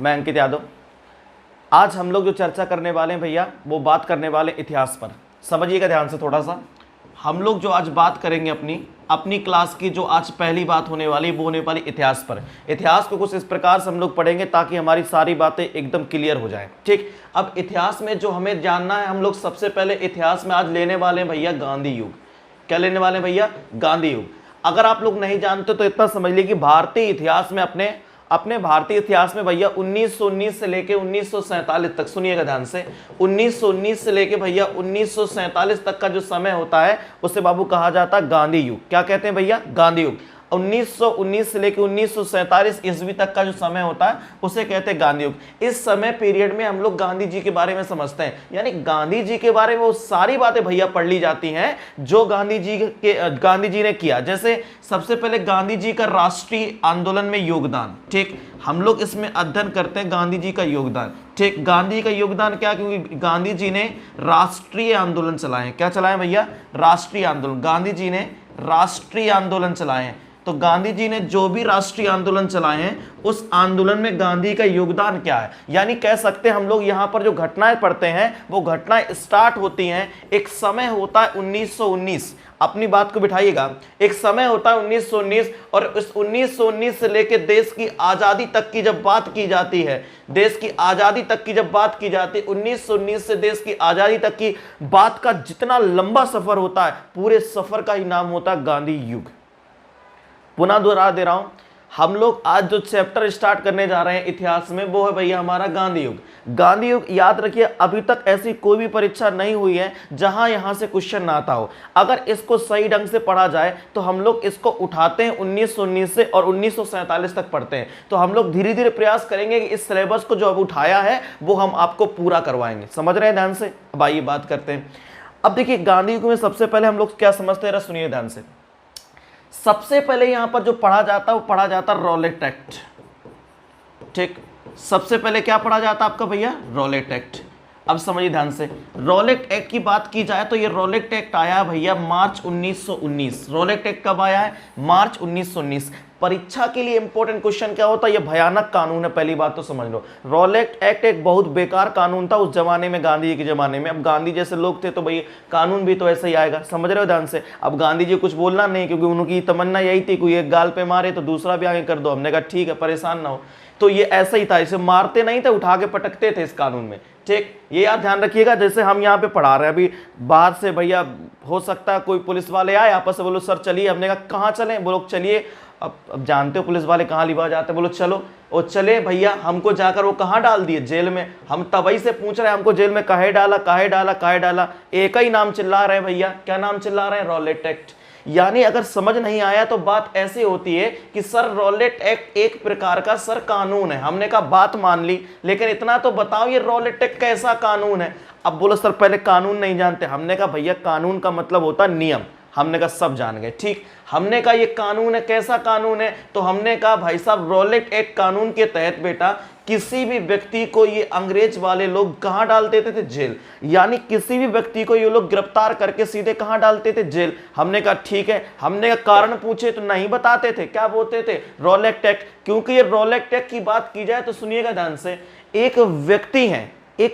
मैं अंकित यादव। आज हम लोग जो चर्चा करने वाले हैं भैया, वो बात करने वाले इतिहास पर। समझिएगा ध्यान से थोड़ा सा। हम लोग जो आज बात करेंगे अपनी क्लास की जो आज पहली बात होने वाली वो होने वाली इतिहास पर। इतिहास को कुछ इस प्रकार से हम लोग पढ़ेंगे ताकि हमारी सारी बातें एकदम क्लियर हो जाएं। ठीक, अब इतिहास में जो हमें जानना है, हम लोग सबसे पहले इतिहास में आज लेने वाले हैं भैया गांधी युग। क्या लेने वाले हैं भैया? गांधी युग। अगर आप लोग नहीं जानते तो इतना समझ लीजिए कि भारतीय इतिहास में अपने भारतीय इतिहास में भैया 1919 से लेके 1947 तक, सुनिएगा ध्यान से, 1919 से लेके भैया 1947 तक का जो समय होता है उसे बाबू कहा जाता है गांधी युग। क्या कहते हैं भैया? गांधी युग। 1919 से लेकर 1947 ईस्वी तक का जो समय होता है उसे कहते हैं गांधी युग। इस समय पीरियड में हम लोग गांधी जी के बारे में समझते हैं, यानी गांधी जी के बारे में वो सारी बातें भैया पढ़ ली जाती हैं जो गांधी जी ने किया। जैसे सबसे पहले गांधी जी का राष्ट्रीय आंदोलन में योगदान। ठीक, हम लोग इसमें अध्ययन करते हैं गांधी जी का योगदान। ठीक, गांधी का योगदान क्या? क्योंकि गांधी जी ने राष्ट्रीय आंदोलन चलाए। क्या चलाए भैया? राष्ट्रीय आंदोलन। गांधी जी ने राष्ट्रीय आंदोलन चलाए हैं। तो गांधी जी ने जो भी राष्ट्रीय आंदोलन चलाए हैं उस आंदोलन में गांधी का योगदान क्या है, यानी कह सकते हैं हम लोग यहां पर जो घटनाएं पढ़ते हैं वो घटनाएं स्टार्ट होती हैं, एक समय होता है 1919। अपनी बात को बिठाइएगा, एक समय होता है 1919 और उस 1919 से लेकर देश की आजादी तक की जब बात की जाती है, देश की आजादी तक की जब बात की जाती है, 1919 से देश की आजादी तक की बात का जितना लंबा सफर होता है, पूरे सफर का ही नाम होता है गांधी युग। पुनः दोहरा दे रहा हूं, हम लोग आज जो चैप्टर स्टार्ट करने जा रहे हैं इतिहास में वो है भैया हमारा गांधी युग। गांधी युग याद रखिए, अभी तक ऐसी कोई भी परीक्षा नहीं हुई है जहां यहां से क्वेश्चन ना आता हो। अगर इसको सही ढंग से पढ़ा जाए तो हम लोग इसको उठाते हैं 1919 से और 1947 तक पढ़ते हैं। तो हम लोग धीरे धीरे प्रयास करेंगे कि इस सिलेबस को जो अब उठाया है वो हम आपको पूरा करवाएंगे। समझ रहे हैं ध्यान से? अब आइए बात करते हैं। अब देखिए गांधी युग में सबसे पहले हम लोग क्या समझते हैं, सुनिए ध्यान से। सबसे पहले यहां पर जो पढ़ा जाता है वो पढ़ा जाता रॉलेट एक्ट। ठीक, सबसे पहले क्या पढ़ा जाता आपका भैया? Rowlatt act. अब समझिए ध्यान से, रॉलेट एक्ट की बात की जाए तो ये रॉलेट एक्ट आया भैया मार्च 1919। रॉलेट एक्ट कब आया है? मार्च 1919। परीक्षा के लिए इंपॉर्टेंट क्वेश्चन क्या होता है? ये भयानक कानून है, पहली बात तो समझ लो। रॉलेट एक्ट एक बहुत बेकार कानून था उस जमाने में, गांधी जी के जमाने में। अब गांधी जैसे लोग थे तो भाई कानून भी तो ऐसे ही आएगा। समझ रहे हो ध्यान से? अब गांधी जी कुछ बोलना नहीं, क्योंकि उनकी तमन्ना यही थी कोई एक गाल पे मारे तो दूसरा भी आगे कर दो। हमने कहा ठीक है, परेशान ना हो। तो ये ऐसा ही था, इसे मारते नहीं थे, उठा के पटकते थे इस कानून में। ठीक, ये याद ध्यान रखिएगा। जैसे हम यहाँ पे पढ़ा रहे हैं, अभी बाहर से भैया हो सकता है कोई पुलिस वाले आए, आपस से बोलो सर चलिए। हमने कहा कहाँ चलें? बोलो चलिए। अब जानते हो पुलिस वाले कहाँ लिवा जाते हैं, बोलो चलो। और चले भैया, हमको जाकर वो कहाँ डाल दिए? जेल में। हम तभी से पूछ रहे हैं हमको जेल में काहे डाला, काहे डाला, काहे डाला? एक ही नाम चिल्ला रहे हैं भैया। क्या नाम चिल्ला रहे हैं? Rowlatt act. यानी अगर समझ नहीं आया तो बात ऐसी होती है कि सर रॉलेट एक्ट एक प्रकार का सर कानून है। हमने कहा बात मान ली, लेकिन इतना तो बताओ ये रॉलेट एक्ट कैसा कानून है? अब बोलो सर पहले कानून नहीं जानते। हमने कहा भैया कानून का मतलब होता है नियम। हमने कहा सब जान गए। ठीक, हमने कहा ये कानून है, कैसा कानून है? तो हमने कहा भाई साहब रॉलेट एक्ट कानून के तहत बेटा किसी भी व्यक्ति को ये अंग्रेज वाले लोग कहां डाल देते थे? जेल। यानी किसी भी व्यक्ति को ये लोग गिरफ्तार करके सीधे कहां डालते थे? जेल। हमने कहा ठीक है। हमने कहा कारण पूछे तो नहीं बताते थे। क्या बोलते थे? Rowlatt act. क्योंकि ये रॉलेट एक्ट की बात की जाए तो सुनिएगा ध्यान से, एक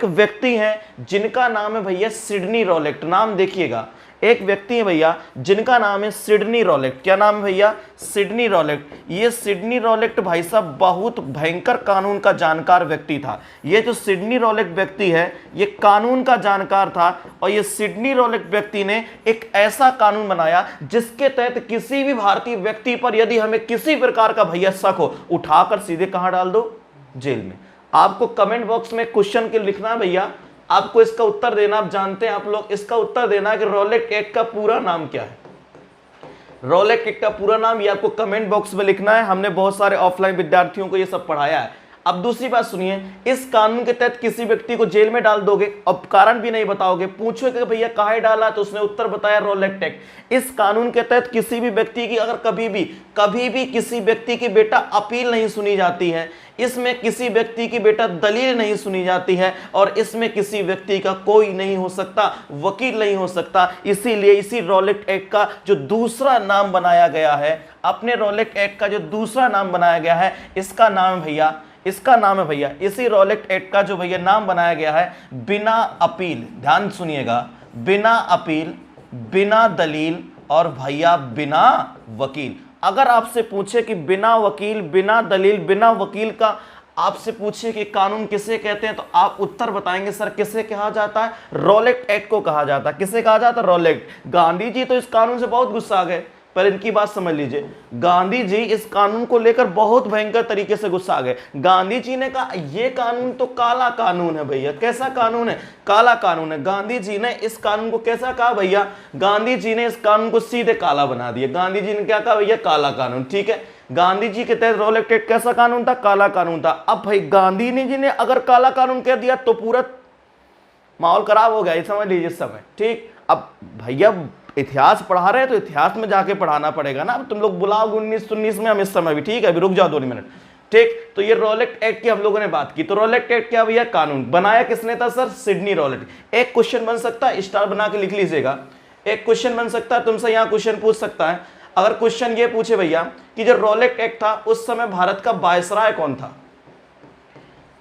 व्यक्ति है जिनका नाम है भैया सिडनी रॉलेट। नाम देखिएगा, एक व्यक्ति है भैया जिनका नाम है सिडनी रॉलेट। क्या नाम है भैया? Sydney Rowlatt. ये सिडनी रॉलेट भाई साहब बहुत भयंकर कानून का जानकार व्यक्ति था। ये जो सिडनी रॉलेट व्यक्ति है ये कानून का जानकार था, और ये सिडनी रॉलेट व्यक्ति ने एक ऐसा कानून बनाया जिसके तहत किसी भी भारतीय व्यक्ति पर यदि हमें किसी प्रकार का भैया शक हो, उठाकर सीधे कहां डाल दो? जेल में। आपको कमेंट बॉक्स में क्वेश्चन के लिखना भैया, आपको इसका उत्तर देना। आप जानते हैं आप लोग इसका उत्तर देना कि रॉलेट एक्ट का पूरा नाम क्या है? रॉलेट एक्ट का पूरा नाम ये आपको कमेंट बॉक्स में लिखना है। हमने बहुत सारे ऑफलाइन विद्यार्थियों को ये सब पढ़ाया है। अब दूसरी बात सुनिए, इस कानून के तहत किसी व्यक्ति को जेल में डाल दोगे, अब कारण भी नहीं बताओगे, पूछोगे कि भैया काहे डाला, तो उसने उत्तर बताया रॉलेट एक्ट। इस कानून के तहत किसी भी व्यक्ति की अगर कभी भी किसी व्यक्ति की बेटा अपील नहीं सुनी जाती है, इसमें किसी व्यक्ति की बेटा दलील नहीं सुनी जाती है, और इसमें किसी व्यक्ति का कोई नहीं हो सकता, वकील नहीं हो सकता। इसीलिए इसी रॉलेट एक्ट का जो दूसरा नाम बनाया गया है, अपने रॉलेट एक्ट का जो दूसरा नाम बनाया गया है, इसका नाम भैया इसका नाम है भैया, इसी रोलेक्ट एक्ट का जो भैया नाम बनाया गया है बिना अपील, ध्यान सुनिएगा, बिना अपील, बिना दलील और भैया बिना वकील। अगर आपसे पूछे कि बिना वकील, बिना दलील, बिना वकील का आपसे पूछे कि कानून किसे कहते हैं, तो आप उत्तर बताएंगे सर किसे कहा जाता है, रोलेक्ट एक्ट को कहा जाता है। किसे कहा जाता है, रोलेक्ट। गांधी जी तो इस कानून से बहुत गुस्सा आ गए, पर इनकी बात समझ लीजिए, गांधी जी इस कानून को लेकर बहुत भयंकर तरीके से गुस्सा आ गए। गांधी जी ने कहा यह कानून तो काला कानून है भैया। कैसा कानून है, काला कानून है। गांधी जी ने इस कानून को कैसा कहा भैया, गांधी जी ने इस कानून को सीधे काला बना दिया। गांधी जी ने क्या कहा भैया, काला कानून। ठीक है, गांधी जी के तहत रोलेक्ट एक्ट कैसा कानून था, काला कानून था। अब भाई गांधी जी ने अगर काला कानून कह दिया तो पूरा माहौल खराब हो गया, ये समझ लीजिए इस समय। ठीक, अब भैया इतिहास पढ़ा रहे हैं तो इतिहास में जाके पढ़ाना पड़ेगा ना। अब तुम लोग बुलाओगे 1919 में, हम इस समय भी। ठीक है, अभी रुक जाओ 2 मिनट। ठीक, तो ये रोलेक्ट एक्ट की हम लोगों ने बात की। तो रोलेक्ट एक्ट क्या भैया, कानून बनाया किसने था सर, सिडनी रोलेट। एक क्वेश्चन बन सकता है, स्टार बना के लिख लीजिएगा, एक क्वेश्चन बन सकता है तुमसे, यहां क्वेश्चन पूछ सकता है। अगर क्वेश्चन ये पूछे भैया कि जो रोलेक्ट एक्ट था उस समय भारत का वायसराय कौन था,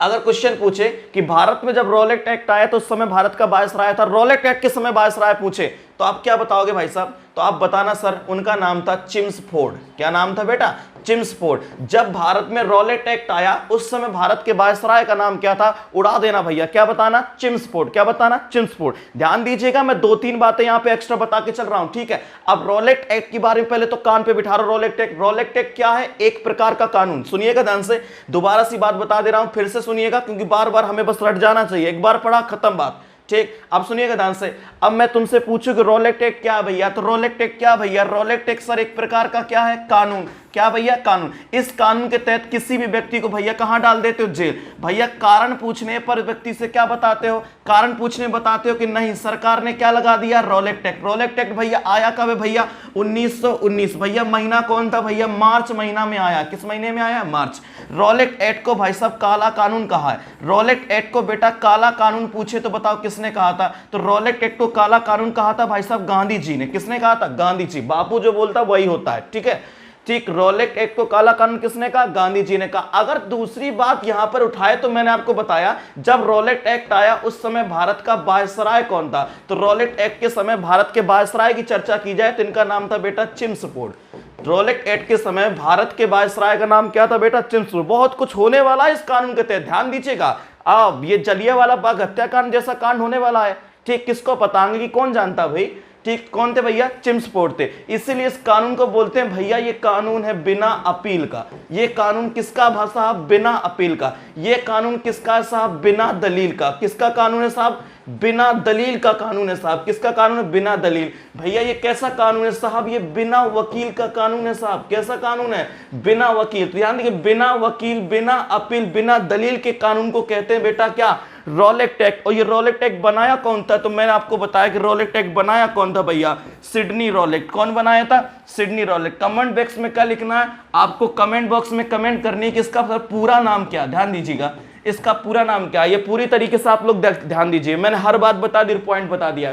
अगर क्वेश्चन पूछे कि भारत में जब रोलेक्ट एक्ट आया तो उस समय भारत का वायसराय था, रोलेक्ट एक्ट के समय वायसराय पूछे, तो आप क्या बताओगे भाई साहब, तो आप बताना सर उनका नाम था चिम्सफोर्ड। क्या नाम था बेटा, चिम्सफोर्ड। जब भारत में रोलेक्ट एक्ट आया उस समय भारत के वायसराय का नाम क्या था, उड़ा देना भैया, क्या बताना, चिम्सफोर्ड। क्या बताना, चिम्सफोर्ड। ध्यान दीजिएगा, मैं 2-3 बातें यहां पे एक्स्ट्रा बता के चल रहा हूं। ठीक है, अब रोलेक्ट एक्ट के बारे में पहले तो कान पे बिठा रहा। रोलेक्ट एक्ट, रोलेक्ट एक्ट क्या है, एक प्रकार का कानून। सुनिएगा ध्यान से, दोबारा सी बात बता दे रहा हूं, फिर से सुनिएगा, क्योंकि बार बार हमें बस रट जाना चाहिए, एक बार पढ़ा खत्म बात। ठीक, अब सुनिएगा ध्यान से। अब मैं तुमसे पूछूं कि रोलेक्ट एक्ट क्या भैया, तो रोलेक्ट एक्ट क्या भैया, रोलेक्ट एक्ट सर एक प्रकार का क्या है, कानून। क्या भैया, कानून। इस कानून के तहत किसी भी व्यक्ति को भैया कहां डाल देते हो, जेल। भैया कारण पूछने पर व्यक्ति से क्या बताते हो, कारण पूछने बताते हो कि नहीं सरकार ने क्या लगा दिया, रोलेक्ट एक्ट। रोलेक्ट एक्ट भैया आया कब है भैया, 1919। भैया महीना कौन था भैया, मार्च महीना में आया। किस महीने में आया, मार्च। रोलेक्ट एक्ट को भाई साहब काला कानून कहा है। रोलेक्ट एक्ट को बेटा काला कानून पूछे तो बताओ किसने कहा था, तो रोलेक्ट एक्ट को काला कानून कहा था भाई साहब गांधी जी ने। किसने कहा था, गांधी जी। बापू जो बोलता वही होता है। ठीक है, ठीक, रोलेक्ट एक्ट को काला कानून किसने कहा, गांधी जी ने कहा। अगर दूसरी बात यहां पर उठाए तो मैंने आपको बताया जब रोलेक्ट एक्ट आया उस समय भारत का वायसराय कौन था, तो रोलेक्ट एक्ट के समय भारत के वायसराय की चर्चा की जाए तो इनका नाम था बेटा चिम्सफोर्ड। रोलेक्ट एक्ट के समय भारत के वायसराय का नाम क्या था बेटा, चिम्सफोर्ड। बहुत कुछ होने वाला है इस कानून के तहत, ध्यान दीजिएगा। अब ये जलियांवाला बाग हत्याकांड जैसा कांड होने वाला है। ठीक, किसको पता होंगे कि कौन जानता भाई। ठीक, कौन थे भैया, चिम्सफोर्ड थे। इसीलिए इस कानून को बोलते हैं भैया ये कानून है बिना अपील का। ये कानून किसका भाषा, बिना अपील का। ये कानून किसका है साहब, बिना दलील का। किसका कानून है साहब, बिना दलील का कानून है साहब। किसका कानून है, बिना दलील। भैया ये कैसा कानून है साहब, ये बिना वकील का कानून है साहब। कैसा कानून है, बिना वकील। तो ध्यान देखिए, बिना वकील, बिना अपील, बिना दलील के कानून को कहते हैं बेटा क्या, रोलेक्ट एक्ट। और ये रोलेक्ट एक्ट बनाया कौन था, तो मैंने आपको बताया कि रोलेक्ट एक्ट बनाया कौन था भैया, सिडनी रोलेक्ट। कौन बनाया था, सिडनी रोलेक्ट। कमेंट बॉक्स में क्या लिखना है आपको, कमेंट बॉक्स में कमेंट करनी है कि इसका पूरा नाम क्या, ध्यान दीजिएगा इसका पूरा नाम क्या है। ये पूरी तरीके से आप लोग ध्यान दीजिए, मैंने हर बात बता दी, पॉइंट बता दिया।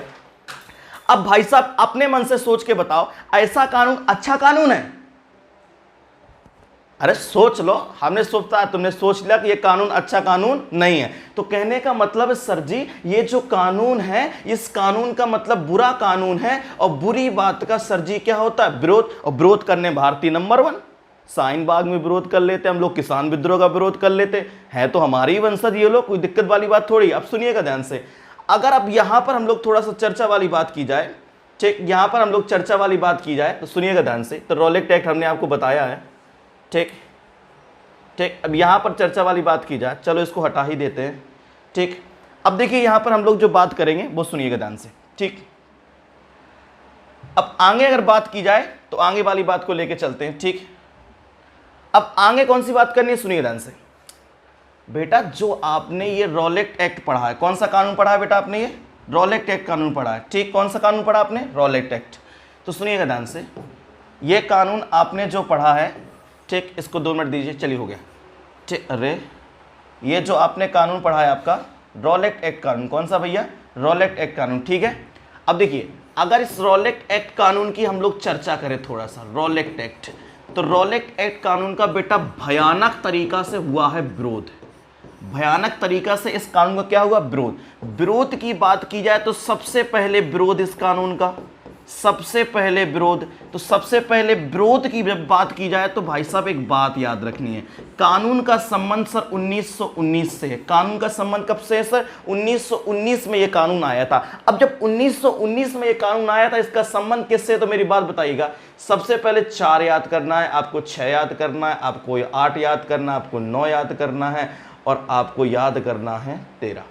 अब भाई साहब अपने मन से सोच के बताओ, ऐसा कानून अच्छा कानून है? अरे सोच लो, हमने सोचा, तुमने सोच लिया कि ये कानून अच्छा कानून नहीं है, तो कहने का मतलब है सर जी ये जो कानून है इस कानून का मतलब बुरा कानून है, और बुरी बात का सर जी क्या होता है, विरोध। और विरोध करने भारतीय नंबर 1, शाहीन बाग में विरोध कर लेते हम लोग, किसान विद्रोह का विरोध कर लेते हैं, तो हमारे ही वंशज ये लोग, कोई दिक्कत वाली बात थोड़ी। अब सुनिएगा ध्यान से, अगर अब यहां पर हम लोग थोड़ा सा चर्चा वाली बात की जाए, ठीक, यहां पर हम लोग चर्चा वाली बात की जाए तो सुनिएगा ध्यान से। तो रोलेक्ट एक्ट हमने आपको बताया है, ठीक ठीक। अब यहां पर चर्चा वाली बात की जाए, चलो इसको हटा ही देते हैं। ठीक, अब देखिए यहां पर हम लोग जो बात करेंगे वो सुनिएगा ध्यान से। ठीक, अब आगे अगर बात की जाए तो आगे वाली बात को लेके चलते हैं। ठीक, अब आगे कौन सी बात करनी है, सुनिए ध्यान से बेटा। जो आपने ये रोलेक्ट एक्ट पढ़ा है, कौन सा कानून पढ़ा है बेटा आपने, ये रोलेक्ट एक्ट कानून पढ़ा है। ठीक, कौन सा कानून पढ़ा आपने, रोलेक्ट एक्ट। तो सुनिएगा ध्यान से, ये कानून आपने जो पढ़ा है, ठीक, इसको 2 मिनट दीजिए, चलिए हो गया। ठीक, अरे ये जो आपने कानून पढ़ा है आपका रोलेक्ट एक्ट कानून, कौन सा भैया, रोलेक्ट एक्ट कानून। ठीक है, अब देखिए अगर इस रोलेक्ट एक्ट कानून की हम लोग चर्चा करें थोड़ा सा, रोलेक्ट एक्ट, तो रॉलेट एक्ट कानून का बेटा भयानक तरीका से हुआ है विरोध। भयानक तरीका से इस कानून का क्या हुआ? विरोध। विरोध की बात की जाए तो सबसे पहले विरोध इस कानून का, सबसे पहले विरोध, तो सबसे पहले विरोध की जब बात की जाए तो भाई साहब एक बात याद रखनी है, कानून का संबंध सर 1919 से है। कानून का संबंध कब से है सर? 1919 में ये कानून आया था। अब जब 1919 में ये कानून आया था, इसका संबंध किससे है? तो मेरी बात बताइएगा। सबसे पहले 4 याद करना है आपको, 6 याद करना है आपको, 8 याद करना है आपको, 9 याद करना है और आपको याद करना है 13।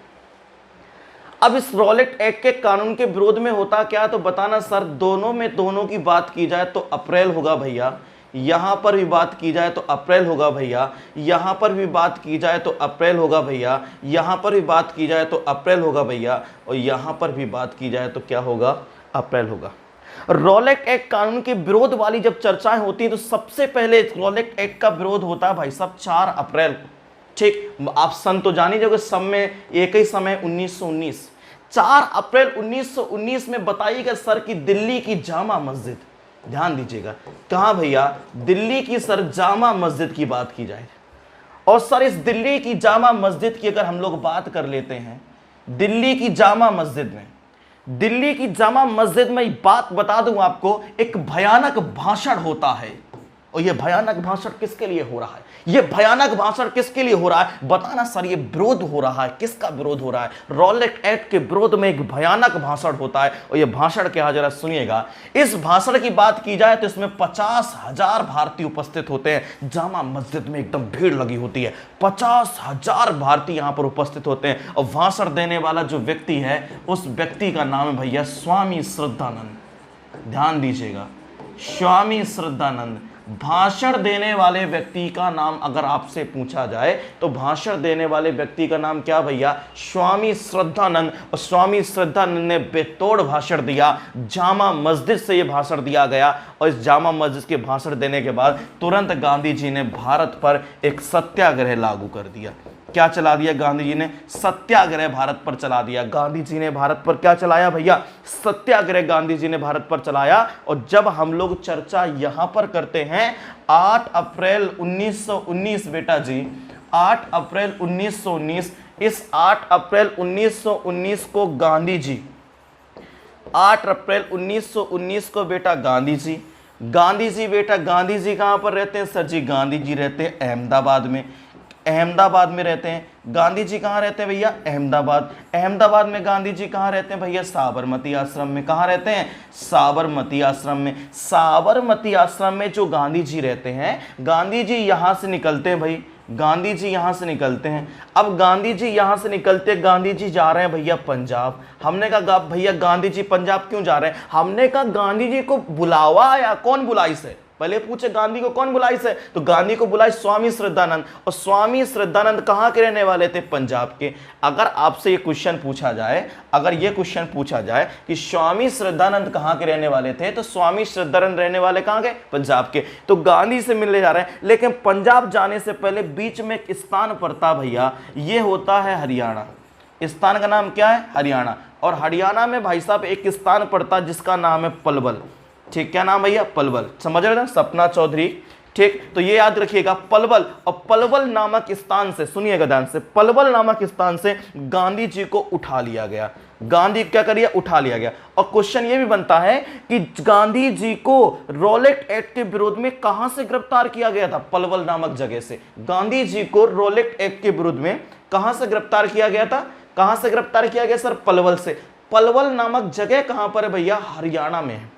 अब इस रॉलेट एक्ट के कानून के विरोध में होता क्या, तो बताना सर। दोनों में, दोनों की बात की जाए तो अप्रैल होगा भैया, यहां पर भी बात की जाए तो अप्रैल होगा भैया, यहां पर भी बात की जाए तो अप्रैल होगा भैया, यहां पर भी बात की जाए तो अप्रैल होगा भैया, और यहां पर भी बात की जाए तो क्या होगा? अप्रैल होगा। रॉलेट एक्ट कानून के विरोध वाली जब चर्चाएं होती हैं तो सबसे पहले रॉलेट एक्ट का विरोध होता है भाई साहब 4 अप्रैल को। ठीक, आप सन तो जान ही जाओगे, सब में एक ही समय 1919। 4 अप्रैल 1919 में बताइएगा सर कि दिल्ली की जामा मस्जिद, ध्यान दीजिएगा, कहां भैया? दिल्ली की सर जामा मस्जिद की बात की जाए। और सर इस दिल्ली की जामा मस्जिद की अगर हम लोग बात कर लेते हैं, दिल्ली की जामा मस्जिद में, दिल्ली की जामा मस्जिद में बात बता दूं आपको, एक भयानक भाषण होता है। और यह भयानक भाषण किसके लिए हो रहा है? यह भयानक भाषण किसके लिए हो रहा है? बताना सर। यह विरोध हो रहा है, किसका विरोध हो रहा है? रॉलेट एक्ट के विरोध में एक भयानक भाषण होता है। और यह भाषण क्या है जरा सुनिएगा। इस भाषण की बात की जाए तो इसमें 50,000 भारतीय उपस्थित होते हैं। जामा मस्जिद में एकदम भीड़ लगी होती है, 50,000 भारतीय यहां पर उपस्थित होते हैं। और भाषण देने वाला जो व्यक्ति है, उस व्यक्ति का नाम है भैया स्वामी श्रद्धानंद। ध्यान दीजिएगा, स्वामी श्रद्धानंद। भाषण देने वाले व्यक्ति का नाम अगर आपसे पूछा जाए तो भाषण देने वाले व्यक्ति का नाम क्या भैया? स्वामी श्रद्धानंद। और स्वामी श्रद्धानंद ने बेतोड़ भाषण दिया। जामा मस्जिद से यह भाषण दिया गया। और इस जामा मस्जिद के भाषण देने के बाद तुरंत गांधी जी ने भारत पर एक सत्याग्रह लागू कर दिया। क्या चला दिया गांधी जी ने? सत्याग्रह भारत पर चला दिया। गांधी जी ने भारत पर क्या चलाया भैया? सत्याग्रह गांधी जी ने भारत पर चलाया। और जब हम लोग चर्चा यहां पर करते हैं 8 अप्रैल 1919 बेटा जी, 8 अप्रैल 1919, इस 8 अप्रैल 1919 को गांधी जी, 8 अप्रैल 1919 को बेटा गांधी जी, गांधी जी बेटा, गांधी जी कहां पर रहते हैं सर जी? गांधी जी रहते हैं अहमदाबाद में, अहमदाबाद में रहते हैं। गांधी जी कहाँ रहते हैं भैया? अहमदाबाद। अहमदाबाद में गांधी जी कहाँ रहते हैं भैया? साबरमती आश्रम में। कहाँ रहते हैं? साबरमती आश्रम में। साबरमती आश्रम में जो गांधी जी रहते हैं, गांधी जी यहाँ से निकलते हैं भाई, गांधी जी यहाँ से निकलते हैं। अब गांधी जी यहाँ से निकलते, गांधी जी जा रहे हैं भैया पंजाब। हमने कहा भैया गांधी जी पंजाब क्यों जा रहे हैं? हमने कहा गांधी जी को बुलावा आया, कौन बुलाई से? पहले पूछे गांधी को कौन बुलाई से? तो गांधी को बुलाई स्वामी श्रद्धानंद। और स्वामी श्रद्धानंद कहाँ के रहने वाले थे? पंजाब के। अगर आपसे ये क्वेश्चन पूछा जाए, अगर ये क्वेश्चन पूछा जाए कि स्वामी श्रद्धानंद कहाँ के रहने वाले थे, तो स्वामी श्रद्धानंद रहने वाले कहाँ के? पंजाब के। तो गांधी से मिलने जा रहे हैं, लेकिन पंजाब जाने से पहले बीच में एक स्थान पड़ता भैया, ये होता है हरियाणा। स्थान का नाम क्या है? हरियाणा। और हरियाणा में भाई साहब एक स्थान पड़ता जिसका नाम है पलवल। ठीक, क्या नाम भैया? पलवल। समझ रहे ना? सपना चौधरी। ठीक, तो ये याद रखिएगा पलवल। और पलवल नामक स्थान से, सुनिएगा ध्यान से, पलवल नामक स्थान से गांधी जी को उठा लिया गया। गांधी क्या करिए? उठा लिया गया। और क्वेश्चन ये भी बनता है कि गांधी जी को रॉलेट एक्ट के विरोध में कहां से गिरफ्तार किया गया था? पलवल नामक जगह से। गांधी जी को रॉलेट एक्ट के विरोध में कहां से गिरफ्तार किया गया था? कहां से गिरफ्तार किया गया सर? पलवल से। पलवल नामक जगह कहां पर है भैया? हरियाणा में है।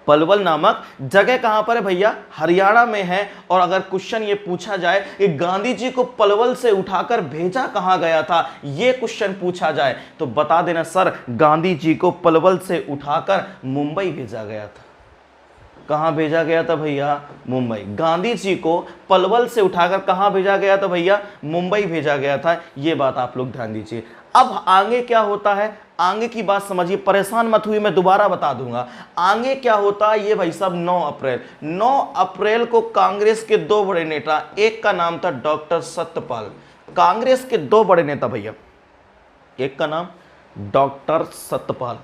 पलवल नामक जगह कहां पर है भैया? हरियाणा में है। और अगर क्वेश्चन ये पूछा जाए कि गांधी जी को पलवल से उठाकर भेजा कहां गया था, ये क्वेश्चन पूछा जाए तो बता देना सर, गांधी जी को पलवल से उठाकर मुंबई भेजा गया था। कहां भेजा गया था भैया? मुंबई। गांधी जी को पलवल से उठाकर कहां भेजा गया था भैया? मुंबई भेजा गया था। ये बात आप लोग ध्यान दीजिए। अब आगे क्या होता है? आगे की बात समझिए, परेशान मत हुई, मैं दोबारा बता दूंगा। आगे क्या होता है ये भाई साहब? 9 अप्रैल को कांग्रेस के 2 बड़े नेता, एक का नाम था डॉक्टर सत्यपाल। कांग्रेस के 2 बड़े नेता भैया, एक का नाम डॉक्टर सत्यपाल,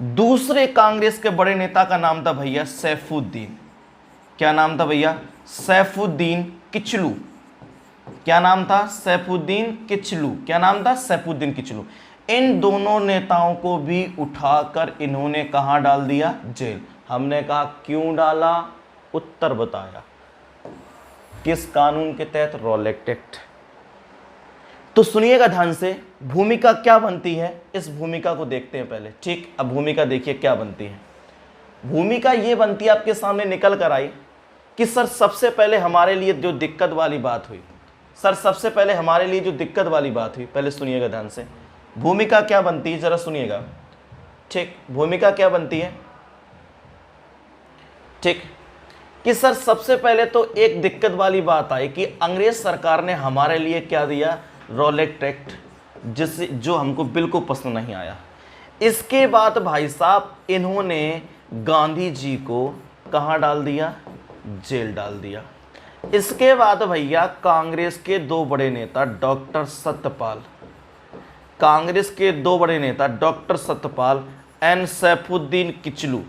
दूसरे कांग्रेस के बड़े नेता का नाम था भैया सैफुद्दीन। क्या नाम था भैया? सैफुद्दीन किचलू। क्या नाम था? सैफुद्दीन किचलू। क्या नाम था? सैफुद्दीन किचलू। इन दोनों नेताओं को भी उठाकर इन्होंने कहां डाल दिया? जेल। हमने कहा क्यों डाला? उत्तर बताया। किस कानून के तहत? Rowlatt act. तो सुनिएगा ध्यान से, भूमिका क्या बनती है, इस भूमिका को देखते हैं पहले। ठीक, अब भूमिका देखिए क्या बनती है। भूमिका ये बनती है, आपके सामने निकल कर आई कि सर सबसे पहले हमारे लिए जो दिक्कत वाली बात हुई, सर सबसे पहले हमारे लिए जो दिक्कत वाली बात हुई, पहले सुनिएगा ध्यान से। भूमिका क्या बनती है, जरा सुनिएगा। ठीक, भूमिका क्या बनती है? ठीक, कि सर सबसे पहले तो एक दिक्कत वाली बात आई कि अंग्रेज सरकार ने हमारे लिए क्या दिया? रॉलेट एक्ट, जिससे जो हमको बिल्कुल पसंद नहीं आया। इसके बाद भाई साहब इन्होंने गांधी जी को कहां डाल दिया? जेल डाल दिया। इसके बाद भैया कांग्रेस के दो बड़े नेता डॉक्टर सत्यपाल, कांग्रेस के दो बड़े नेता डॉक्टर सत्यपाल एंड सैफुद्दीन किचलू,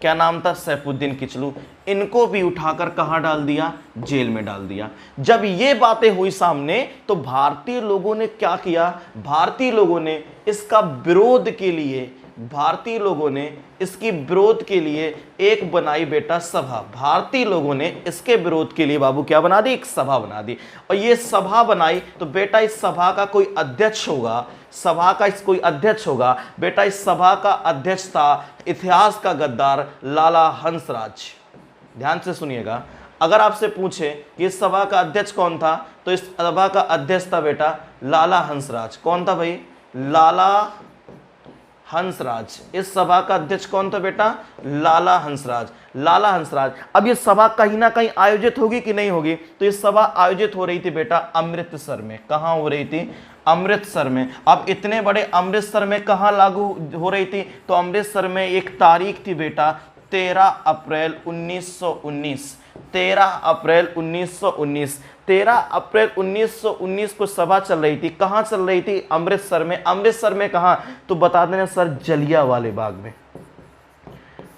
क्या नाम था? सैफुद्दीन किचलू, इनको भी उठाकर कहां डाल दिया? जेल में डाल दिया। जब ये बातें हुई सामने तो भारतीय लोगों ने क्या किया? भारतीय लोगों ने इसका विरोध के लिए, भारतीय लोगों ने इसकी विरोध के लिए एक बनाई बेटा सभा। भारतीय लोगों ने इसके विरोध के लिए बाबू क्या बना दी? एक सभा बना दी। और ये सभा बनाई तो बेटा इस सभा का कोई अध्यक्ष होगा, सभा का इस कोई अध्यक्ष होगा। बेटा इस सभा का अध्यक्ष था इतिहास का गद्दार लाला हंसराज। ध्यान से सुनिएगा, अगर आपसे पूछे कि इस सभा का अध्यक्ष कौन था, तो इस सभा का अध्यक्ष था बेटा लाला हंसराज। कौन था भाई? लाला हंसराज। इस सभा का अध्यक्ष कौन था बेटा? लाला हंसराज। लाला हंसराज। अब ये सभा कहीं ना कहीं आयोजित होगी कि नहीं होगी? तो ये सभा आयोजित हो रही थी बेटा अमृतसर में। कहां हो रही थी? अमृतसर में। अब इतने बड़े अमृतसर में कहां लागू हो रही थी? तो अमृतसर में एक तारीख थी बेटा 13 अप्रैल 1919। 13 अप्रैल 1919। 13 अप्रैल 1919 को सभा चल रही थी। कहां चल रही थी? अमृतसर में। अमृतसर में कहां? तो बता देना सर, जलियांवाले बाग में।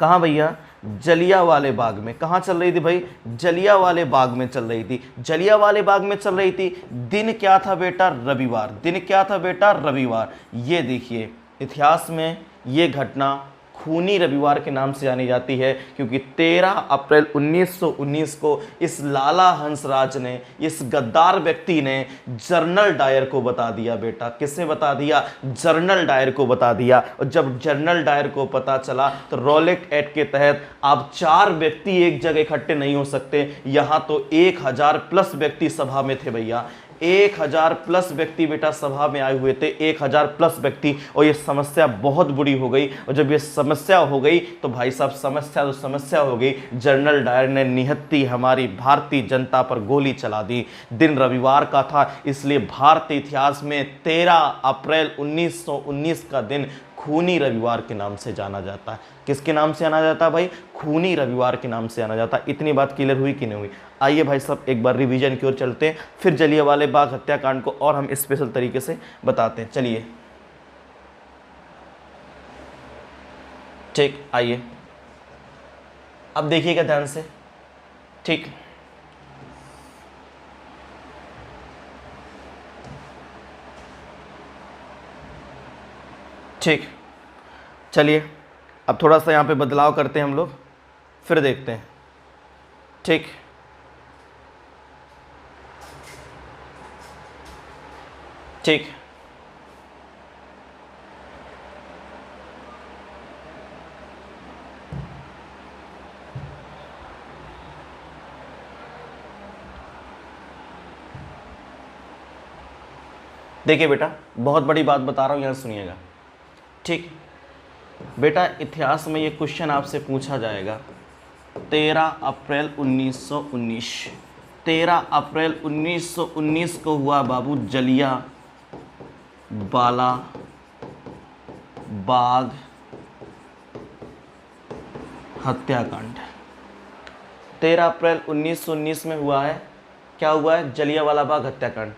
कहां भैया? जलियांवाले बाग में। कहां चल रही थी भाई? जलियांवाले बाग में चल रही थी। जलियांवाले बाग में चल रही थी। दिन क्या था बेटा? रविवार। दिन क्या था बेटा? रविवार। ये देखिए इतिहास में ये घटना खूनी रविवार के नाम से जानी जाती है, क्योंकि 13 अप्रैल 1919 को इस लाला हंसराज ने, इस गद्दार व्यक्ति ने जनरल डायर को बता दिया बेटा। किसे बता दिया? जनरल डायर को बता दिया। और जब जनरल डायर को पता चला तो रॉलेट एक्ट के तहत आप 4 व्यक्ति एक जगह इकट्ठे नहीं हो सकते। यहां तो 1000 प्लस व्यक्ति सभा में थे भैया। 1000 प्लस व्यक्ति बेटा सभा में आए हुए थे। 1000 प्लस व्यक्ति। और ये समस्या बहुत बुरी हो गई। और जब ये समस्या हो गई तो भाई साहब समस्या तो समस्या हो गई। जनरल डायर ने निहत्ती हमारी भारतीय जनता पर गोली चला दी। दिन रविवार का था, इसलिए भारतीय इतिहास में 13 अप्रैल 1919 का दिन खूनी रविवार के नाम से जाना जाता है। किसके नाम से जाना जाता है भाई? खूनी रविवार के नाम से जाना जाता है। इतनी बात क्लियर हुई कि नहीं हुई? आइए भाई सब एक बार रिवीजन की ओर चलते हैं, फिर जलियांवाले बाग हत्याकांड को और हम स्पेशल तरीके से बताते हैं। चलिए ठीक, आइए अब देखिएगा ध्यान से। ठीक, ठीक, चलिए अब थोड़ा सा यहाँ पे बदलाव करते हैं हम लोग, फिर देखते हैं। ठीक, ठीक, देखिए बेटा बहुत बड़ी बात बता रहा हूँ, यहाँ सुनिएगा। ठीक बेटा, इतिहास में ये क्वेश्चन आपसे पूछा जाएगा 13 अप्रैल 1919। 13 अप्रैल 1919 को हुआ बाबू जलियांवाला बाग हत्याकांड। 13 अप्रैल 1919 में हुआ है। क्या हुआ है? जलियांवाला बाग हत्याकांड।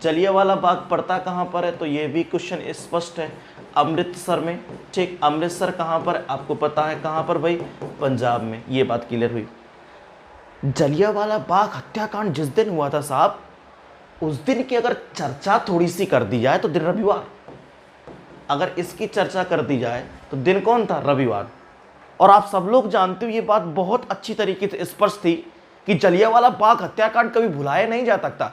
जलियांवाला बाग पड़ता कहाँ पर है? तो ये भी क्वेश्चन स्पष्ट है, अमृतसर में। ठीक, अमृतसर कहाँ पर? आपको पता है कहाँ पर भाई? पंजाब में। ये बात क्लियर हुई। जलियांवाला बाग हत्याकांड जिस दिन हुआ था साहब, उस दिन की अगर चर्चा थोड़ी सी कर दी जाए तो दिन रविवार, अगर इसकी चर्चा कर दी जाए तो दिन कौन था? रविवार। और आप सब लोग जानते हो ये बात बहुत अच्छी तरीके से स्पष्ट थी कि जलियांवाला बाग हत्याकांड कभी भुलाया नहीं जा सकता।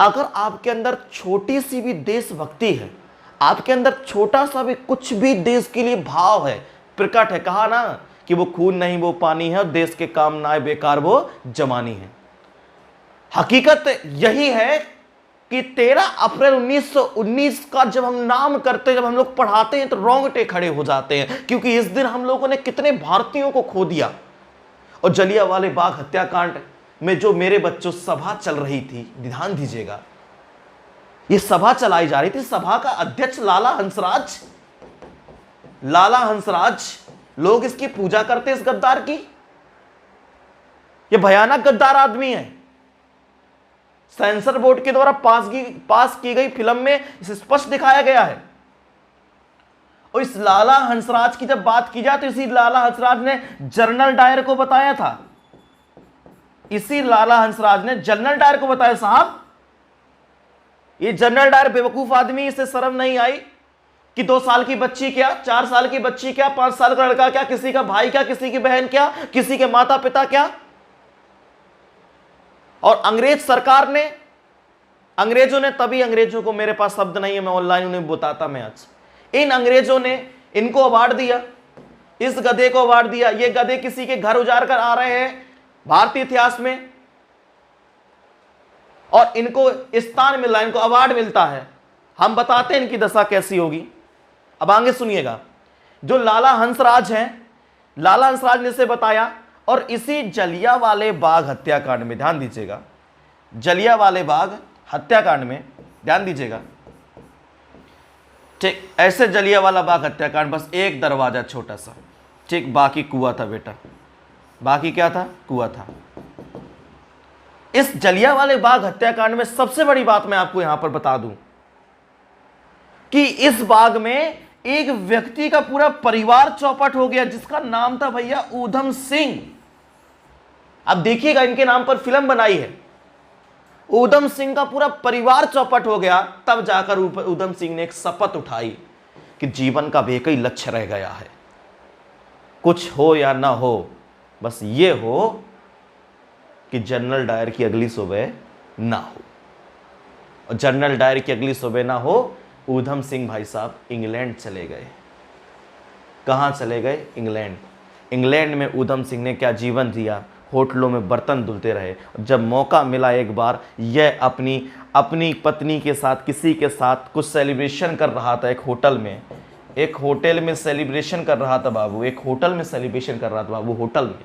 अगर आपके अंदर छोटी सी भी देशभक्ति है, आपके अंदर छोटा सा भी कुछ भी देश के लिए भाव है, प्रकट है, कहा ना कि वो खून नहीं वो पानी है और देश के काम ना आए बेकार वो जवानी है। हकीकत यही है कि 13 अप्रैल 1919 का जब हम नाम करते, जब हम लोग पढ़ाते हैं तो रोंगटे खड़े हो जाते हैं, क्योंकि इस दिन हम लोगों ने कितने भारतीयों को खो दिया। और जलियांवाले बाग हत्याकांड में जो मेरे बच्चों सभा चल रही थी, ध्यान दीजिएगा, ये सभा चलाई जा रही थी, सभा का अध्यक्ष लाला हंसराज, लाला हंसराज, लोग इसकी पूजा करते इस गद्दार की। ये भयानक गद्दार आदमी है। सेंसर बोर्ड के द्वारा पास की गई फिल्म में इसे स्पष्ट दिखाया गया है। और इस लाला हंसराज की जब बात की जाए तो इसी लाला हंसराज ने जनरल डायर को बताया था, इसी लाला हंसराज ने जनरल डायर को बताया, साहब ये जनरल डायर बेवकूफ आदमी, इसे शर्म नहीं आई कि 2 साल की बच्ची क्या, 4 साल की बच्ची क्या, 5 साल का लड़का क्या, किसी का भाई क्या, किसी की बहन क्या, किसी के माता पिता क्या। और अंग्रेज सरकार ने, अंग्रेजों ने, तभी अंग्रेजों को, मेरे पास शब्द नहीं है, मैं ऑनलाइन उन्हें बताता मैं आज, इन अंग्रेजों ने इनको अवार्ड दिया, इस गधे को अवार्ड दिया। ये गधे किसी के घर उजाड़ कर आ रहे हैं भारतीय इतिहास में और इनको स्थान मिल रहा है, इनको अवार्ड मिलता है। हम बताते हैं इनकी दशा कैसी होगी, अब आगे सुनिएगा। जो लाला हंसराज हैं, लाला हंसराज ने इसे बताया। और इसी जलियांवाले बाग हत्याकांड में ध्यान दीजिएगा, जलियांवाले बाग हत्याकांड में ध्यान दीजिएगा, ठीक, ऐसे जलियांवाला बाग हत्याकांड, बस एक दरवाजा छोटा सा, ठीक, बाकी कुआं था बेटा, बाकी क्या था? कुआं था। इस जलियांवाले बाग हत्याकांड में सबसे बड़ी बात मैं आपको यहां पर बता दूं कि इस बाग में एक व्यक्ति का पूरा परिवार चौपट हो गया, जिसका नाम था भैया ऊधम सिंह। अब देखिएगा, इनके नाम पर फिल्म बनाई है। ऊधम सिंह का पूरा परिवार चौपट हो गया। तब जाकर ऊधम सिंह ने एक शपथ उठाई कि जीवन का एक ही लक्ष्य रह गया है, कुछ हो या ना हो, बस ये हो कि जनरल डायर की अगली सुबह ना हो। और जनरल डायर की अगली सुबह ना हो, ऊधम सिंह भाई साहब इंग्लैंड चले गए। कहां चले गए? इंग्लैंड। इंग्लैंड में ऊधम सिंह ने क्या जीवन जिया, होटलों में बर्तन धुलते रहे। जब मौका मिला एक बार, यह अपनी पत्नी के साथ, किसी के साथ कुछ सेलिब्रेशन कर रहा था, एक होटल में सेलिब्रेशन कर रहा था बाबू, एक होटल में सेलिब्रेशन कर रहा था बाबू, होटल में।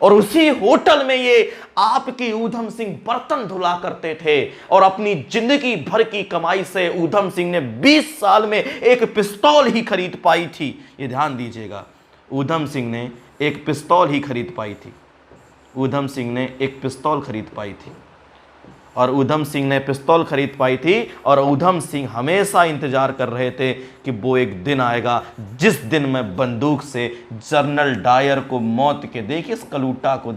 और उसी होटल में ये आपकी ऊधम सिंह बर्तन धुला करते थे। और अपनी जिंदगी भर की कमाई से ऊधम सिंह ने 20 साल में एक पिस्तौल ही खरीद पाई थी। ये ध्यान दीजिएगा, ऊधम सिंह ने एक पिस्तौल ही खरीद पाई थी। ऊधम सिंह ने एक पिस्तौल खरीद पाई थी। और ऊधम सिंह ने पिस्तौल खरीद पाई थी। और ऊधम सिंह हमेशा इंतजार कर रहे थे कि वो एक दिन आएगा जिस दिन मैं बंदूक से जनरल डायर को मौत के, देखिए इस कलूटा को,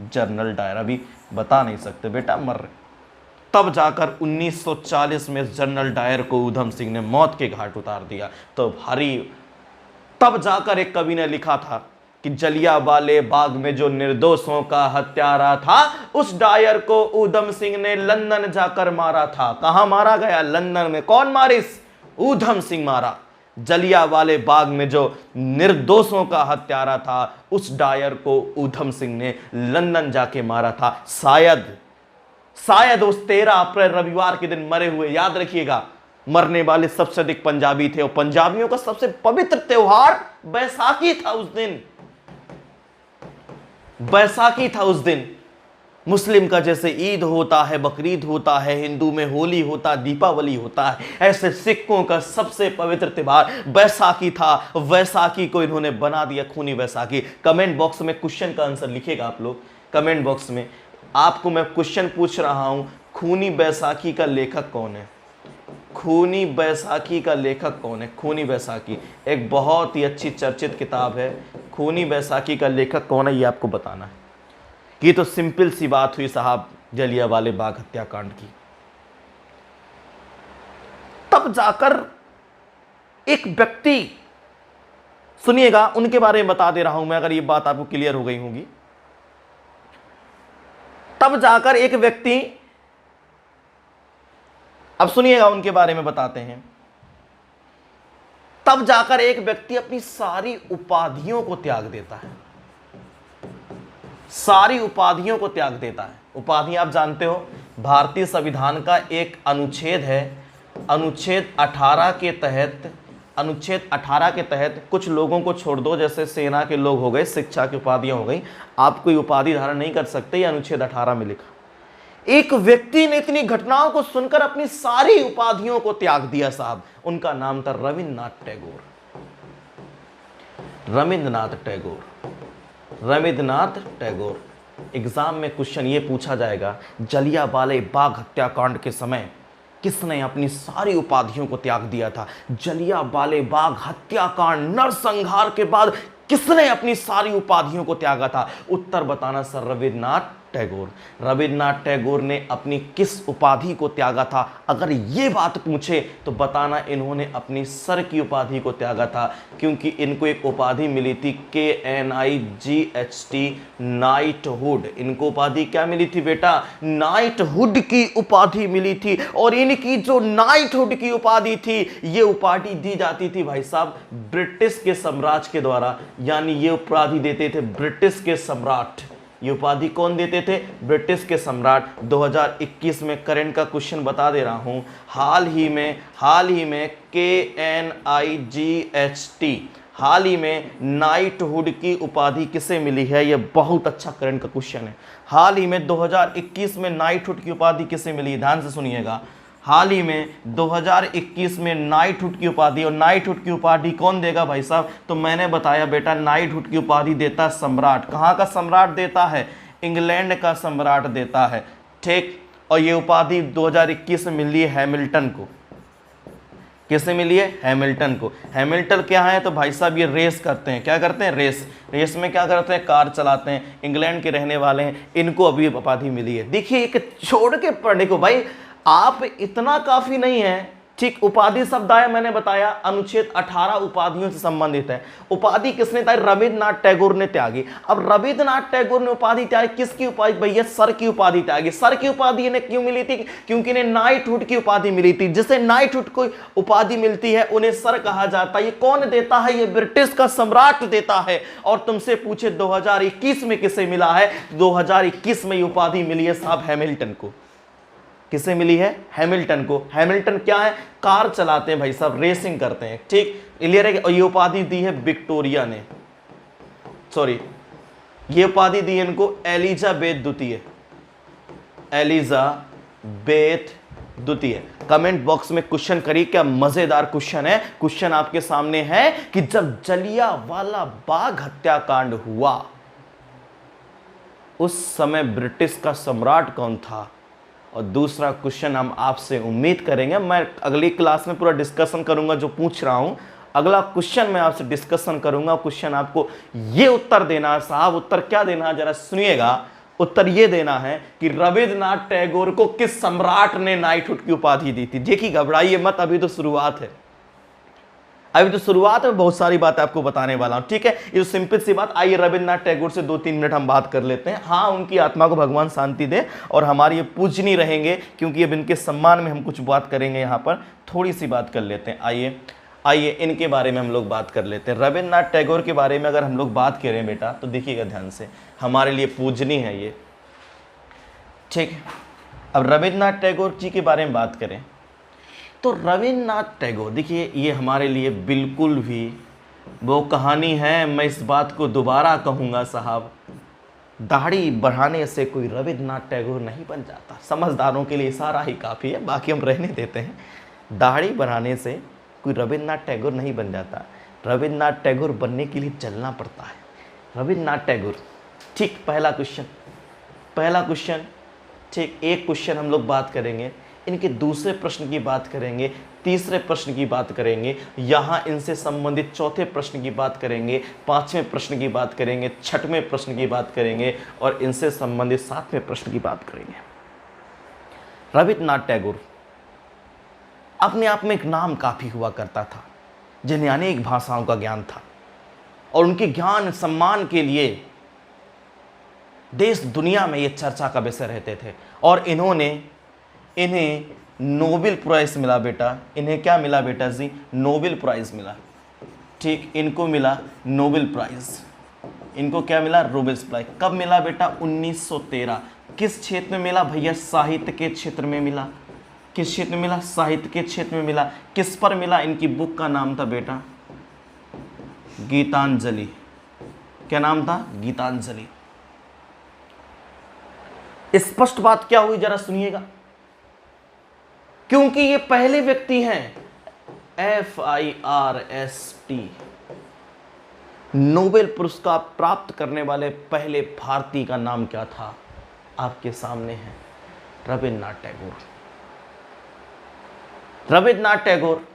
जनरल डायर अभी बता नहीं सकते बेटा, मर रहे। तब जाकर 1940 में जनरल डायर को ऊधम सिंह ने मौत के घाट उतार दिया। तो तब जाकर एक कवि ने लिखा था कि जलियांवाले बाग में जो निर्दोषों का हत्यारा था, उस डायर को ऊधम सिंह ने लंदन जाकर मारा था। कहां मारा गया? लंदन में। कौन मारिस? ऊधम सिंह मारा। जलियांवाले बाग में जो निर्दोषों का हत्यारा था, उस डायर को ऊधम सिंह ने लंदन जाके मारा था। शायद उस 13 अप्रैल रविवार के दिन मरे हुए, याद रखिएगा, मरने वाले सबसे अधिक पंजाबी थे। और पंजाबियों का सबसे पवित्र त्योहार बैसाखी था उस दिन, बैसाखी था उस दिन। मुस्लिम का जैसे ईद होता है, बकरीद होता है, हिंदू में होली होता है, दीपावली होता है, ऐसे सिखों का सबसे पवित्र त्योहार बैसाखी था। वैसाखी को इन्होंने बना दिया खूनी बैसाखी। कमेंट बॉक्स में क्वेश्चन का आंसर लिखिएगा आप लोग, कमेंट बॉक्स में। आपको मैं क्वेश्चन पूछ रहा हूं, खूनी बैसाखी का लेखक कौन है? खूनी बैसाखी का लेखक कौन है? खूनी बैसाखी एक बहुत ही अच्छी चर्चित किताब है। खूनी बैसाखी का लेखक कौन है, ये आपको बताना है। ये तो सिंपल सी बात हुई साहब जलियांवाले बाग हत्याकांड की। तब जाकर एक व्यक्ति, सुनिएगा उनके बारे में बता दे रहा हूं मैं, अगर ये बात आपको क्लियर हो गई होगी। तब जाकर एक व्यक्ति, अब सुनिएगा उनके बारे में बताते हैं। तब जाकर एक व्यक्ति अपनी सारी उपाधियों को त्याग देता है, सारी उपाधियों को त्याग देता है। उपाधि आप जानते हो, भारतीय संविधान का एक अनुच्छेद है, अनुच्छेद 18 के तहत कुछ लोगों को छोड़ दो, जैसे सेना के लोग हो गए, शिक्षा की उपाधियां हो गई, आप कोई उपाधि धारण नहीं कर सकते, ये अनुच्छेद 18 में लिखा। एक व्यक्ति ने इतनी घटनाओं को सुनकर अपनी सारी उपाधियों को त्याग दिया साहब, उनका नाम था रविन्द्रनाथ टैगोर। रविन्द्रनाथ टैगोर। एग्जाम में क्वेश्चन ये पूछा जाएगा, जलियांवाले बाग हत्याकांड के समय किसने अपनी सारी उपाधियों को त्याग दिया था? जलियांवाले बाग हत्याकांड नरसंहार के बाद किसने अपनी सारी उपाधियों को त्यागा था? उत्तर बताना सर, रविन्द्रनाथ टैगोर। रविन्द्रनाथ टैगोर ने अपनी किस उपाधि को त्यागा था? अगर ये बात पूछे तो बताना इन्होंने अपनी सर की उपाधि को त्यागा था, क्योंकि इनको एक उपाधि मिली थी KNIGHT, नाइटहुड। इनको उपाधि क्या मिली थी बेटा? नाइटहुड की उपाधि मिली थी। और इनकी जो नाइटहुड की उपाधि थी, ये उपाधि दी जाती थी भाई साहब ब्रिटिश के साम्राज्य के द्वारा, यानी ये उपाधि देते थे ब्रिटिश के सम्राट। ये उपाधि कौन देते थे? ब्रिटिश के सम्राट। 2021 में करंट का क्वेश्चन बता दे रहा हूं, हाल ही में KNIGHT, हाल ही में नाइटहुड की उपाधि किसे मिली है? यह बहुत अच्छा करंट का क्वेश्चन है। हाल ही में 2021 में नाइटहुड की उपाधि किसे मिली? ध्यान से सुनिएगा। हाल ही में 2021 में नाइटहुड की उपाधि, और नाइटहुड की उपाधि कौन देगा भाई साहब? तो मैंने बताया बेटा, नाइटहुड की उपाधि देता सम्राट। कहाँ का सम्राट देता है? इंग्लैंड का सम्राट देता है, ठीक। और ये उपाधि 2021 में मिली है हैमिल्टन को। किसे मिली है? हैमिल्टन को। हैमिल्टन क्या है? तो भाई साहब ये रेस करते हैं। क्या करते हैं? रेस में क्या करते हैं? कार चलाते हैं, इंग्लैंड के रहने वाले हैं, इनको अभी उपाधि मिली है। देखिए, एक छोड़ के पढ़ने को भाई आप इतना काफी नहीं है, ठीक। उपाधि शब्द आया, मैंने बताया अनुच्छेद 18 उपाधियों से संबंधित है। उपाधि किसने त्यागी? रविन्द्रनाथ टैगोर ने त्यागी। अब रविन्द्रनाथ टैगोर ने उपाधि त्यागी, किसकी उपाधि भैया? सर की उपाधि त्यागी। सर की उपाधि इन्हें क्यों मिली थी? क्योंकि इन्हें नाइटहुड की उपाधि मिली थी। जिसे नाइटहुड को उपाधि मिलती है उन्हें सर कहा जाता है। ये कौन देता है? ये ब्रिटिश का सम्राट देता है। और तुमसे पूछे 2021 में किसे मिला है? 2021 में ये उपाधि मिली है साहब हैमिल्टन को। किसे मिली है? हैमिल्टन को। हैमिल्टन क्या है? कार चलाते हैं भाई साहब, रेसिंग करते हैं, ठीक, क्लियर है। और ये उपाधि दी है विक्टोरिया ने, सॉरी, ये उपाधि दी है इनको एलिजाबेथ द्वितीय, एलिजाबेथ द्वितीय। कमेंट बॉक्स में क्वेश्चन करिए, क्या मजेदार क्वेश्चन है। क्वेश्चन आपके सामने है कि जब जलियांवाला बाग हत्याकांड हुआ उस समय ब्रिटिश का सम्राट कौन था? और दूसरा क्वेश्चन हम आपसे उम्मीद करेंगे, मैं अगली क्लास में पूरा डिस्कशन करूंगा जो पूछ रहा हूं, अगला क्वेश्चन मैं आपसे डिस्कशन करूंगा। क्वेश्चन आपको ये उत्तर देना है साहब। उत्तर क्या देना है जरा सुनिएगा। उत्तर ये देना है कि रविन्द्रनाथ टैगोर को किस सम्राट ने नाइटहुड की उपाधि दी थी। देखिए, घबराइए मत, अभी तो शुरुआत है, अभी तो शुरुआत में बहुत सारी बातें आपको बताने वाला हूं, ठीक है। ये जो सिंपल सी बात, आइए रविन्द्रनाथ टैगोर से 2-3 मिनट हम बात कर लेते हैं। हाँ, उनकी आत्मा को भगवान शांति दे, और हमारी ये पूजनीय रहेंगे, क्योंकि अब इनके सम्मान में हम कुछ बात करेंगे। यहाँ पर थोड़ी सी बात कर लेते हैं। आइए इनके बारे में हम लोग बात कर लेते हैं। रविन्द्रनाथ टैगोर के बारे में अगर हम लोग बात करें बेटा, तो देखिएगा ध्यान से, हमारे लिए पूजनीय है ये, ठीक है। अब रविन्द्रनाथ टैगोर जी के बारे में बात करें तो रविन्द्रनाथ टैगोर, देखिए ये हमारे लिए बिल्कुल भी वो कहानी है, मैं इस बात को दोबारा कहूँगा साहब, दाढ़ी बढ़ाने से कोई रविन्द्रनाथ टैगोर नहीं बन जाता। समझदारों के लिए इशारा ही काफ़ी है, बाकी हम रहने देते हैं। दाढ़ी बढ़ाने से कोई रविन्द्रनाथ टैगोर नहीं बन जाता। रविन्द्रनाथ टैगोर बनने के लिए चलना पड़ता है। रविन्द्रनाथ टैगोर, ठीक। पहला क्वेश्चन, ठीक। एक क्वेश्चन हम लोग बात करेंगे, इनके दूसरे प्रश्न की बात करेंगे, तीसरे प्रश्न की बात करेंगे, यहां इनसे संबंधित चौथे प्रश्न की बात करेंगे, पांचवें प्रश्न की बात करेंगे, छठवें प्रश्न की बात करेंगे और इनसे संबंधित सातवें प्रश्न की बात करेंगे। रविन्द्रनाथ टैगोर अपने आप में एक नाम काफी हुआ करता था, जिन्हें अनेक भाषाओं का ज्ञान था और उनके ज्ञान सम्मान के लिए देश दुनिया में ये चर्चा का विषय रहते थे। और इन्हें नोबेल प्राइज मिला बेटा। इन्हें क्या मिला बेटा जी? नोबेल प्राइज मिला। ठीक, इनको मिला नोबेल प्राइज। इनको क्या मिला? Nobel prize. कब मिला बेटा? 1913। किस क्षेत्र में मिला भैया? साहित्य के क्षेत्र में मिला। किस क्षेत्र में मिला? साहित्य के क्षेत्र में मिला। किस पर मिला? इनकी बुक का नाम था बेटा गीतांजलि। क्या नाम था? गीतांजलि। स्पष्ट बात क्या हुई जरा सुनिएगा, क्योंकि ये पहले व्यक्ति हैं FIRST नोबेल पुरस्कार प्राप्त करने वाले पहले भारतीय का नाम क्या था? आपके सामने है रविन्द्रनाथ टैगोर। रविन्द्रनाथ टैगोर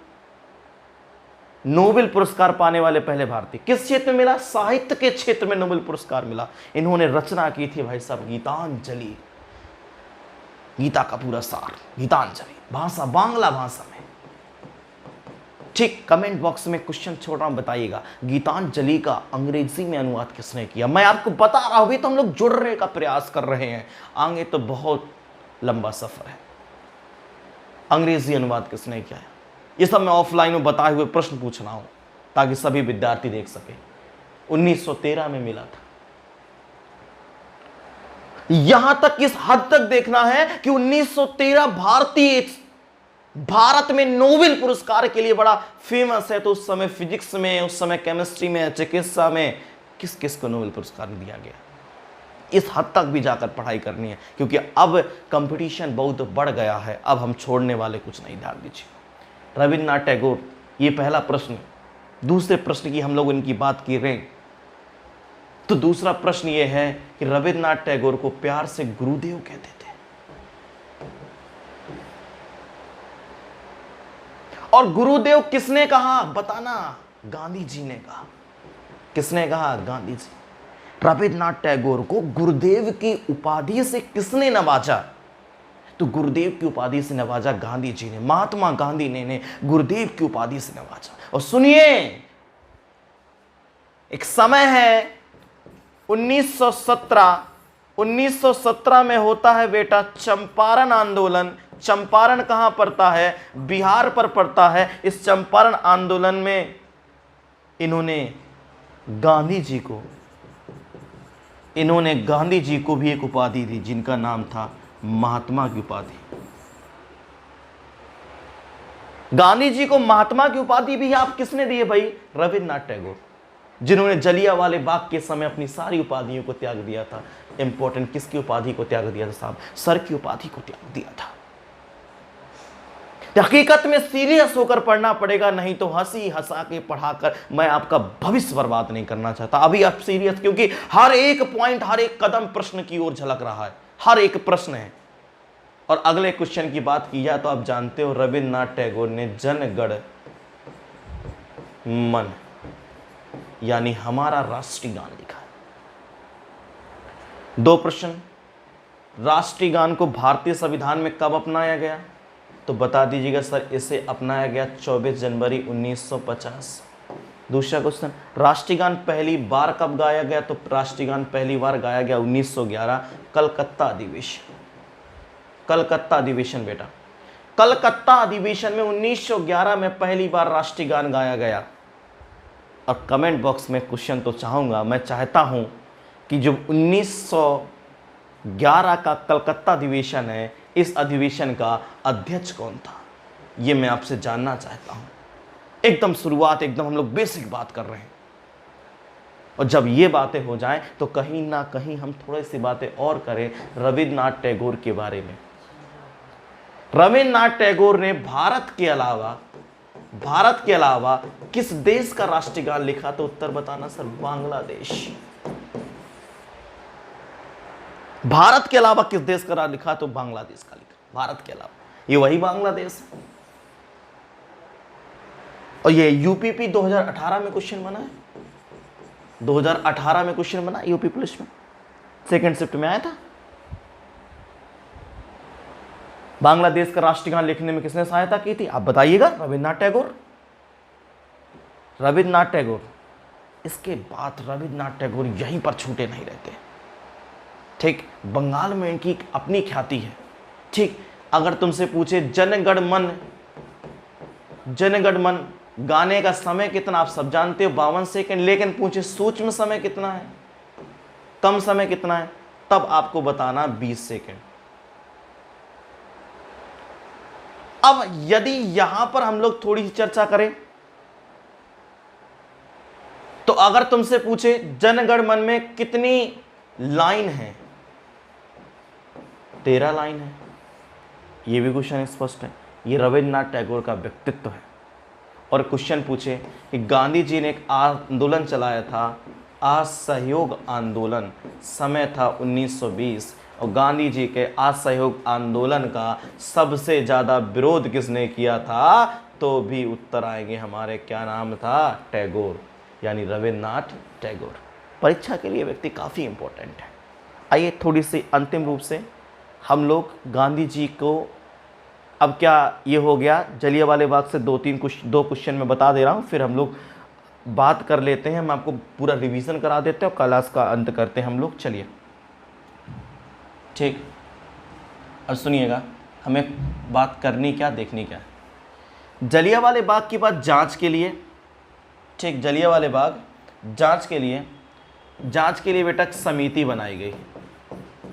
नोबेल पुरस्कार पाने वाले पहले भारतीय। किस क्षेत्र में मिला? साहित्य के क्षेत्र में नोबेल पुरस्कार मिला। इन्होंने रचना की थी भाई साहब गीतांजलि, गीता का पूरा सार, गीतांजलि। भाषा बांग्ला भाषा में। ठीक, कमेंट बॉक्स में क्वेश्चन छोड़ रहा हूं, बताइएगा गीतांजलि का अंग्रेजी में अनुवाद किसने किया? मैं आपको बता रहा हूं, तो हम लोग जुड़ने का प्रयास कर रहे हैं, आगे तो बहुत लंबा सफर है। अंग्रेजी अनुवाद किसने किया? ये सब मैं ऑफलाइन में बताए हुए प्रश्न पूछ रहा हूं ताकि सभी विद्यार्थी देख सके। 1913 में मिला था। यहां तक इस हद तक देखना है कि 1913 भारत में नोबेल पुरस्कार के लिए बड़ा फेमस है। तो उस समय फिजिक्स में, उस समय केमिस्ट्री में, चिकित्सा में किस किस को नोबेल पुरस्कार दिया गया? इस हद तक भी जाकर पढ़ाई करनी है, क्योंकि अब कंपटीशन बहुत बढ़ गया है। अब हम छोड़ने वाले कुछ नहीं। ध्यान दीजिए, रविन्द्रनाथ टैगोर, ये पहला प्रश्न। दूसरे प्रश्न की हम लोग इनकी बात कर रहे हैं, तो दूसरा प्रश्न यह है कि रविन्द्रनाथ टैगोर को प्यार से गुरुदेव कहते थे। और गुरुदेव किसने कहा? बताना। गांधी जी ने कहा। किसने कहा? गांधी जी। रविन्द्रनाथ टैगोर को गुरुदेव की उपाधि से किसने नवाजा? तो गुरुदेव की उपाधि से नवाजा गांधी जी ने। महात्मा गांधी ने गुरुदेव की उपाधि से नवाजा। और सुनिए, एक समय है 1917 में होता है बेटा चंपारण आंदोलन। चंपारण कहां पड़ता है? बिहार पर पड़ता है। इस चंपारण आंदोलन में इन्होंने गांधी जी को भी एक उपाधि दी, जिनका नाम था महात्मा की उपाधि। गांधी जी को महात्मा की उपाधि भी आप किसने दी है भाई? रविन्द्रनाथ टैगोर, जिन्होंने जलियांवाले बाग के समय अपनी सारी उपाधियों को त्याग दिया था। इंपॉर्टेंट, किसकी उपाधि को त्याग दिया था साहब? सर की उपाधि को त्याग दिया था। हकीकत में सीरियस होकर पढ़ना पड़ेगा, नहीं तो हंसी हंसा के पढ़ाकर मैं आपका भविष्य बर्बाद नहीं करना चाहता। अभी आप सीरियस, क्योंकि हर एक पॉइंट, हर एक कदम प्रश्न की ओर झलक रहा है, हर एक प्रश्न है। और अगले क्वेश्चन की बात की जाए तो आप जानते हो रविन्द्रनाथ टैगोर ने जन गण मन यानी हमारा राष्ट्रीय गान लिखा है। दो प्रश्न, राष्ट्रीय गान को भारतीय संविधान में कब अपनाया गया? तो बता दीजिएगा सर, इसे अपनाया गया 24 जनवरी 1950। दूसरा क्वेश्चन, राष्ट्रीय गान पहली बार कब गाया गया? तो राष्ट्रीय गान पहली बार गाया गया 1911 कलकत्ता अधिवेशन। कलकत्ता अधिवेशन बेटा, कलकत्ता अधिवेशन में 1911 में पहली बार राष्ट्रीय गान गाया गया। और कमेंट बॉक्स में क्वेश्चन तो चाहूंगा, मैं चाहता हूं कि जो 1911 का कलकत्ता अधिवेशन है, इस अधिवेशन का अध्यक्ष कौन था? यह मैं आपसे जानना चाहता हूं। एकदम शुरुआत, एकदम हम लोग बेसिक बात कर रहे हैं। और जब ये बातें हो जाएं तो कहीं ना कहीं हम थोड़ी सी बातें और करें रविन्द्रनाथ टैगोर के बारे में। रविन्द्रनाथ टैगोर ने भारत के अलावा किस देश का राष्ट्रीय गान लिखा? तो उत्तर बताना सर, बांग्लादेश। भारत के अलावा किस देश का लिखा? तो बांग्लादेश का लिखा, भारत के अलावा। ये वही बांग्लादेश है। और ये यूपीपी 2018 में क्वेश्चन बना है, 2018 में क्वेश्चन बना यूपी पुलिस में, सेकंड शिफ्ट में आया था। बांग्लादेश का राष्ट्रीय गान लिखने में किसने सहायता की थी आप बताइएगा? रविन्द्रनाथ टैगोर। रविन्द्रनाथ टैगोर। इसके बाद रविन्द्रनाथ टैगोर यहीं पर छूटे नहीं रहते। ठीक, बंगाल में इनकी अपनी ख्याति है। ठीक, अगर तुमसे पूछे जनगण मन गाने का समय कितना, आप सब जानते हो 52 सेकंड, लेकिन पूछे सूक्ष्म समय कितना है, कम समय कितना है, तब आपको बताना 20 सेकंड। अब यदि यहां पर हम लोग थोड़ी सी चर्चा करें तो अगर तुमसे पूछे जनगण मन में कितनी लाइन है, 13 लाइन है। यह भी क्वेश्चन स्पष्ट है, ये रविन्द्रनाथ टैगोर का व्यक्तित्व है। और क्वेश्चन पूछे कि गांधी जी ने एक आंदोलन चलाया था, असहयोग आंदोलन, समय था 1920, और गांधी जी के असहयोग आंदोलन का सबसे ज़्यादा विरोध किसने किया था, तो भी उत्तर आएंगे हमारे, क्या नाम था, टैगोर, यानी रविन्द्रनाथ टैगोर। परीक्षा के लिए व्यक्ति काफ़ी इंपॉर्टेंट है। आइए थोड़ी सी अंतिम रूप से हम लोग गांधी जी को, अब क्या ये हो गया जलियांवाला बाग से दो क्वेश्चन मैं बता दे रहा हूँ, फिर हम लोग बात कर लेते हैं, हम आपको पूरा रिवीजन करा देते हैं और क्लास का अंत करते हैं हम लोग। चलिए ठीक, अब सुनिएगा, हमें बात करनी क्या, देखनी क्या। जलियांवाला बाग की बात जांच के लिए, ठीक, जलियांवाला बाग जांच के लिए बेटा समिति बनाई गई।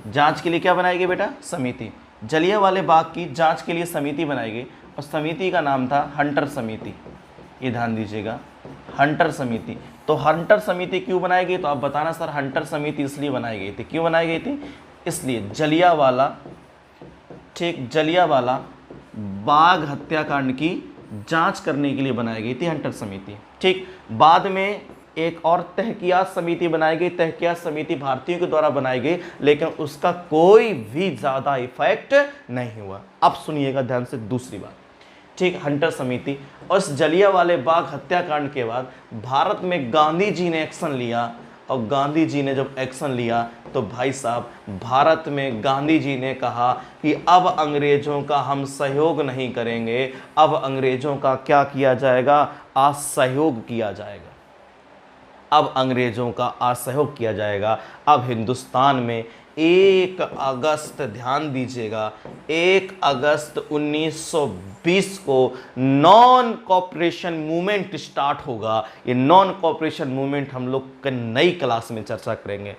जांच के लिए क्या बनाई गई बेटा, समिति। जलियांवाला बाग की जांच के लिए समिति बनाई गई और समिति का नाम था हंटर समिति। ये ध्यान दीजिएगा, हंटर समिति। तो हंटर समिति क्यों बनाई गई, तो आप बताना सर। हंटर समिति इसलिए बनाई गई थी, क्यों बनाई गई थी, इसलिए जलियांवाला, ठीक, जलियांवाला बाग हत्याकांड की जांच करने के लिए बनाई गई थी हंटर समिति। ठीक, बाद में एक और तहकीकात समिति बनाई गई। तहकीकात समिति भारतीयों के द्वारा बनाई गई, लेकिन उसका कोई भी ज़्यादा इफेक्ट नहीं हुआ। अब सुनिएगा ध्यान से दूसरी बात, ठीक, हंटर समिति और इस जलियांवाला बाग हत्याकांड के बाद भारत में गांधी जी ने एक्शन लिया, और गांधी जी ने जब एक्शन लिया तो भाई साहब भारत में गांधी जी ने कहा कि अब अंग्रेज़ों का हम सहयोग नहीं करेंगे, अब अंग्रेज़ों का क्या किया जाएगा, असहयोग किया जाएगा। अब अंग्रेज़ों का असहयोग किया जाएगा। अब हिंदुस्तान में 1 अगस्त, ध्यान दीजिएगा, 1 अगस्त 1920 को नॉन कॉपरेशन मूवमेंट स्टार्ट होगा। ये नॉन कॉपरेशन मूवमेंट हम लोग नई क्लास में चर्चा करेंगे।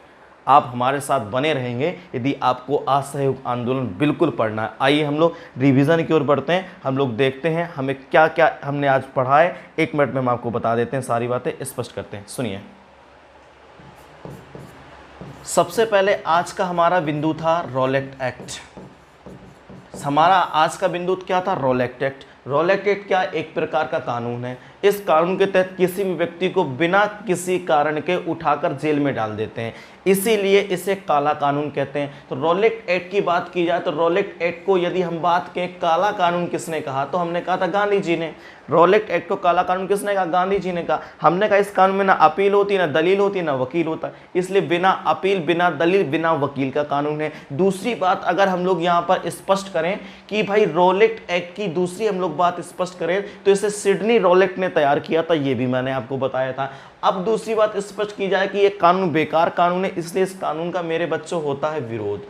आप हमारे साथ बने रहेंगे यदि आपको असहयोग आंदोलन बिल्कुल पढ़ना है। आइए हम लोग रिवीजन की ओर बढ़ते हैं, हम लोग देखते हैं हमें क्या क्या हमने आज पढ़ा है। 1 मिनट में हम आपको बता देते हैं, सारी बातें स्पष्ट करते हैं। सुनिए, सबसे पहले आज का हमारा बिंदु था रॉलेट एक्ट। हमारा आज का बिंदु क्या था, रॉलेट एक्ट। रॉलेट एक्ट क्या, एक प्रकार का कानून है। इस कानून के तहत किसी भी व्यक्ति को बिना किसी कारण के उठाकर जेल में डाल देते हैं, इसीलिए इसे काला कानून कहते हैं। तो रॉलेट एक्ट की बात की जाए तो रॉलेट एक्ट को यदि हम बात करें काला कानून किसने कहा, तो हमने कहा था गांधी जी ने। रॉलेट एक्ट को काला कानून किसने कहा, गांधी जी ने कहा। हमने कहा इस कानून में ना अपील होती, ना दलील होती, ना वकील होता, इसलिए बिना अपील, बिना दलील, बिना वकील का कानून है। दूसरी बात अगर हम लोग यहाँ पर स्पष्ट करें कि भाई रॉलेट एक्ट की दूसरी हम लोग बात स्पष्ट करें तो इसे सिडनी रॉलेट ने तैयार किया था, ये भी मैंने आपको बताया था। अब दूसरी बात स्पष्ट की जाए कि ये कानून बेकार कानून है, इसलिए इस कानून का मेरे बच्चों होता है विरोध।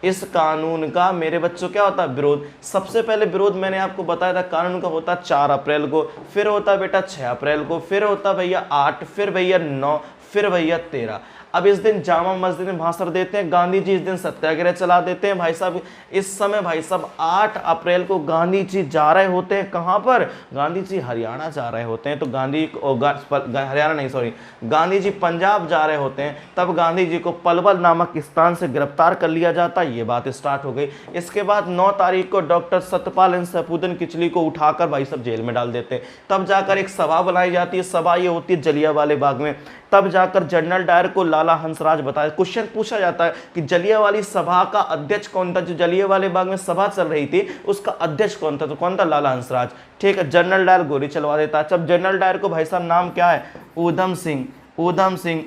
इस कानून का मेरे बच्चों क्या होता है, विरोध। सबसे पहले विरोध मैंने आपको बताया था कानून का होता 4 अप्रैल को, फिर होता बेटा 6 अप्रैल को, फिर होता भैया 8, फिर भैया 9, फिर भैया 13। अब इस दिन जामा मस्जिद में भाषण देते हैं गांधी जी, इस दिन सत्याग्रह चला देते हैं भाई साहब। इस समय भाई साहब 8 अप्रैल को गांधी जी जा रहे होते हैं कहां पर, गांधी जी हरियाणा जा रहे होते हैं। तो हरियाणा नहीं सॉरी, गांधी जी पंजाब जा रहे होते हैं, तब गांधी जी को पलवल नामक स्थान से गिरफ्तार कर लिया जाता है। ये बात स्टार्ट हो गई। इसके बाद 9 तारीख को डॉक्टर सत्यपाल एंड सैफुद्दीन किचली को उठाकर भाई साहब जेल में डाल देते हैं। तब जाकर एक सभा बनाई जाती है, सभा ये होती है जलियांवाला बाग में। तब जाकर जनरल डायर को लाला हंसराज बताया। क्वेश्चन पूछा जाता है कि जलियांवाला सभा का अध्यक्ष कौन था, जो जलियांवाला बाग में सभा चल रही थी उसका अध्यक्ष कौन था, तो कौन था, लाला हंसराज। ठीक है, जनरल डायर गोली चलवा देता है। जब जनरल डायर को भाई साहब नाम क्या है, ऊधम सिंह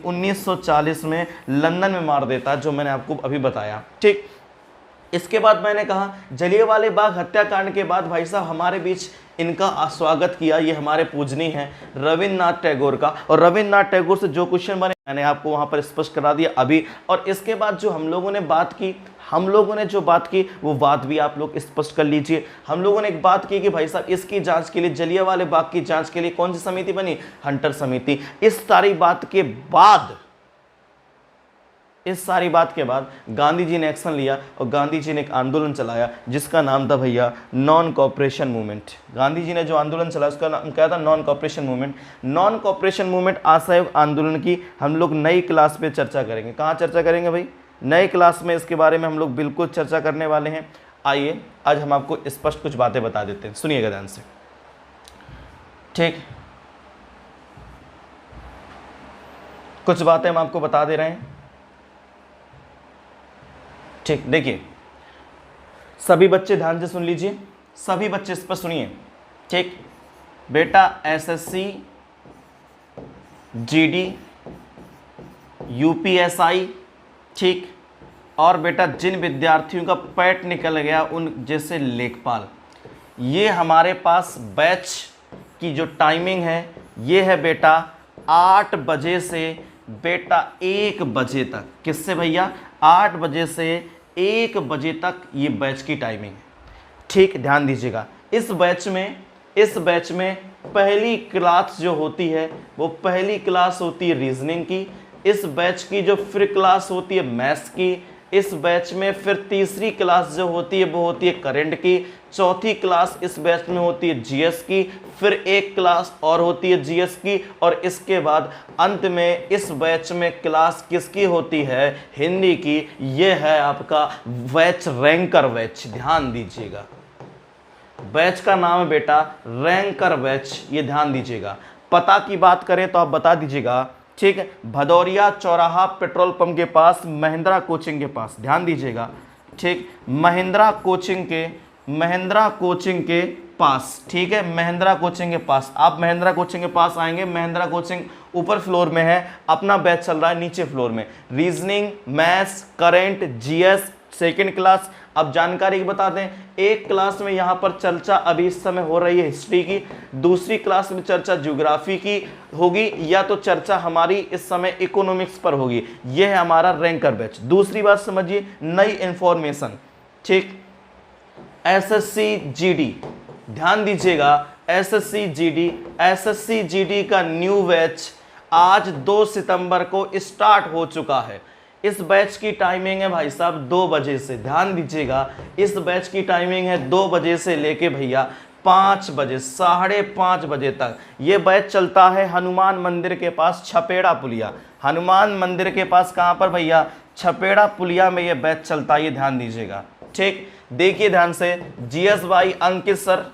1940 में लंदन में मार देता है, जो मैंने आपको अभी बताया। ठीक, इसके बाद मैंने कहा जलियांवाला बाग हत्याकांड के बाद भाई साहब हमारे बीच इनका स्वागत किया, ये हमारे पूजनीय हैं रविन्द्रनाथ टैगोर का। और रविन्द्रनाथ टैगोर से जो क्वेश्चन बने मैंने आपको वहां पर स्पष्ट करा दिया अभी। और इसके बाद जो हम लोगों ने जो बात की वो बात भी आप लोग स्पष्ट कर लीजिए। हम लोगों ने एक बात की कि भाई साहब इसकी जांच के लिए, जलियांवाला बाग की जांच के लिए कौन सी समिति बनी, हंटर समिति। इस सारी बात के बाद गांधी जी ने एक्शन लिया और गांधी जी ने एक आंदोलन चलाया जिसका नाम था भैया non cooperation movement. Gandhi ji ने जो आंदोलन चलाया उसका नाम क्या था, non cooperation movement. Non cooperation movement असहयोग आंदोलन की हम लोग नई क्लास पे चर्चा करेंगे। कहाँ चर्चा करेंगे भाई, नए क्लास में इसके बारे में हम लोग बिल्कुल चर्चा करने वाले हैं। आइए आज हम आपको स्पष्ट कुछ बातें बता देते हैं, सुनिएगा ध्यान से। ठीक, कुछ बातें हम आपको बता दे रहे हैं। ठीक, देखिए सभी बच्चे ध्यान से सुन लीजिए, सभी बच्चे इस पर सुनिए। ठीक बेटा, एसएससी, जीडी, यूपीएसआई, ठीक, और बेटा जिन विद्यार्थियों का पैट निकल गया उन जैसे लेखपाल, ये हमारे पास बैच की जो टाइमिंग है ये है बेटा 8 बजे से बेटा 1 बजे तक। किससे भैया, 8 बजे से 1 बजे तक ये बैच की टाइमिंग है। ठीक, ध्यान दीजिएगा। इस बैच में पहली क्लास जो होती है वो पहली क्लास होती है रीजनिंग की। इस बैच की जो फिर क्लास होती है मैथ्स की। इस बैच में फिर तीसरी क्लास जो होती है वो होती है करंट की। चौथी क्लास इस बैच में होती है जीएस की। फिर एक क्लास और होती है जीएस की। और इसके बाद अंत में इस बैच में क्लास किसकी होती है, हिंदी की। ये है आपका बैच रैंकर बैच, ध्यान दीजिएगा। बैच का नाम है बेटा रैंकर बैच, ये ध्यान दीजिएगा। पता की बात करें तो आप बता दीजिएगा। ठीक है, भदौरिया चौराहा पेट्रोल पंप के पास महिंद्रा कोचिंग के पास, ध्यान दीजिएगा। ठीक, महिंद्रा कोचिंग के पास। ठीक है, महिंद्रा कोचिंग के पास आप महिंद्रा कोचिंग के पास आएंगे। महिंद्रा कोचिंग ऊपर फ्लोर में है, अपना बैच चल रहा है नीचे फ्लोर में, reasoning, maths, current, GS, second class. अब जानकारी बता दें, एक क्लास में यहाँ पर चर्चा अभी इस समय हो रही है हिस्ट्री की, दूसरी क्लास में चर्चा ज्योग्राफी की होगी, या तो चर्चा हमारी इस समय इकोनॉमिक्स पर होगी। यह है हमारा रैंकर बैच। दूसरी बात समझिए, नई इंफॉर्मेशन। ठीक, एसएससी जीडी, ध्यान दीजिएगा, एसएससी जीडी का न्यू बैच आज 2 सितंबर को स्टार्ट हो चुका है। इस बैच की टाइमिंग है भाई साहब 2 बजे से, ध्यान दीजिएगा। इस बैच की टाइमिंग है 2 बजे से लेके भैया 5 बजे, 5:30 बजे तक। ये बैच चलता है हनुमान मंदिर के पास, छपेड़ा पुलिया। हनुमान मंदिर के पास कहाँ पर भैया, छपेड़ा पुलिया में ये बैच चलता है, ये ध्यान दीजिएगा। ठीक, देखिए ध्यान से, जीएस भाई, अंकित सर,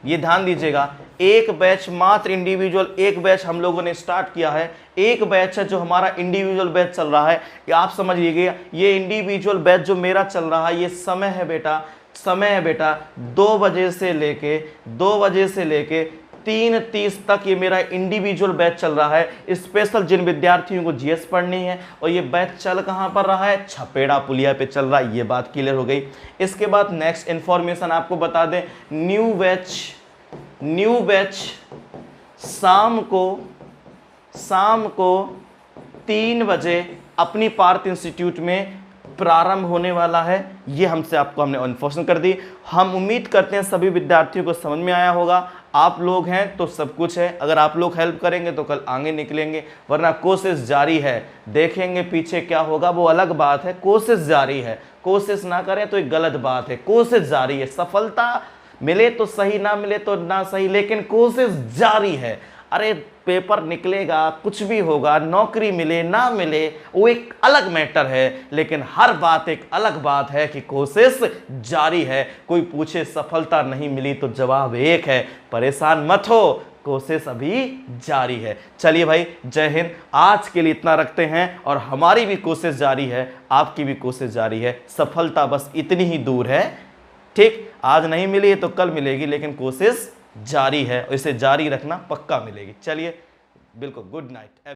ये ध्यान दीजिएगा। एक बैच मात्र इंडिविजुअल, एक बैच हम लोगों ने स्टार्ट किया है। एक बैच है जो हमारा इंडिविजुअल बैच चल रहा है, ये आप समझिएगा। ये इंडिविजुअल बैच जो मेरा चल रहा है, ये समय है बेटा 2 बजे से लेके 3:30 तक ये मेरा इंडिविजुअल बैच चल रहा है। स्पेशल जिन विद्यार्थियों को जीएस पढ़नी है, और ये बैच चल कहाँ पर रहा है, छपेड़ा पुलिया पे चल रहा है। ये बात क्लियर हो गई। इसके बाद नेक्स्ट इंफॉर्मेशन आपको बता दें, न्यू बैच शाम को 3 बजे अपनी पार्थ इंस्टीट्यूट में प्रारंभ होने वाला है। ये हमने इन्फॉर्मेशन कर दी। हम उम्मीद करते हैं सभी विद्यार्थियों को समझ में आया होगा। आप लोग हैं तो सब कुछ है, अगर आप लोग हेल्प करेंगे तो कल आगे निकलेंगे, वरना कोशिश जारी है। देखेंगे पीछे क्या होगा वो अलग बात है, कोशिश जारी है। कोशिश ना करें तो एक गलत बात है, कोशिश जारी है। सफलता मिले तो सही, ना मिले तो ना सही, लेकिन कोशिश जारी है। अरे पेपर निकलेगा, कुछ भी होगा, नौकरी मिले ना मिले वो एक अलग मैटर है, लेकिन हर बात एक अलग बात है कि कोशिश जारी है। कोई पूछे सफलता नहीं मिली तो जवाब एक है, परेशान मत हो, कोशिश अभी जारी है। चलिए भाई, जय हिंद। आज के लिए इतना रखते हैं और हमारी भी कोशिश जारी है, आपकी भी कोशिश जारी है। सफलता बस इतनी ही दूर है, ठीक। आज नहीं मिली तो कल मिलेगी, लेकिन कोशिश जारी है, इसे जारी रखना, पक्का मिलेगी। चलिए, बिल्कुल, गुड नाइट।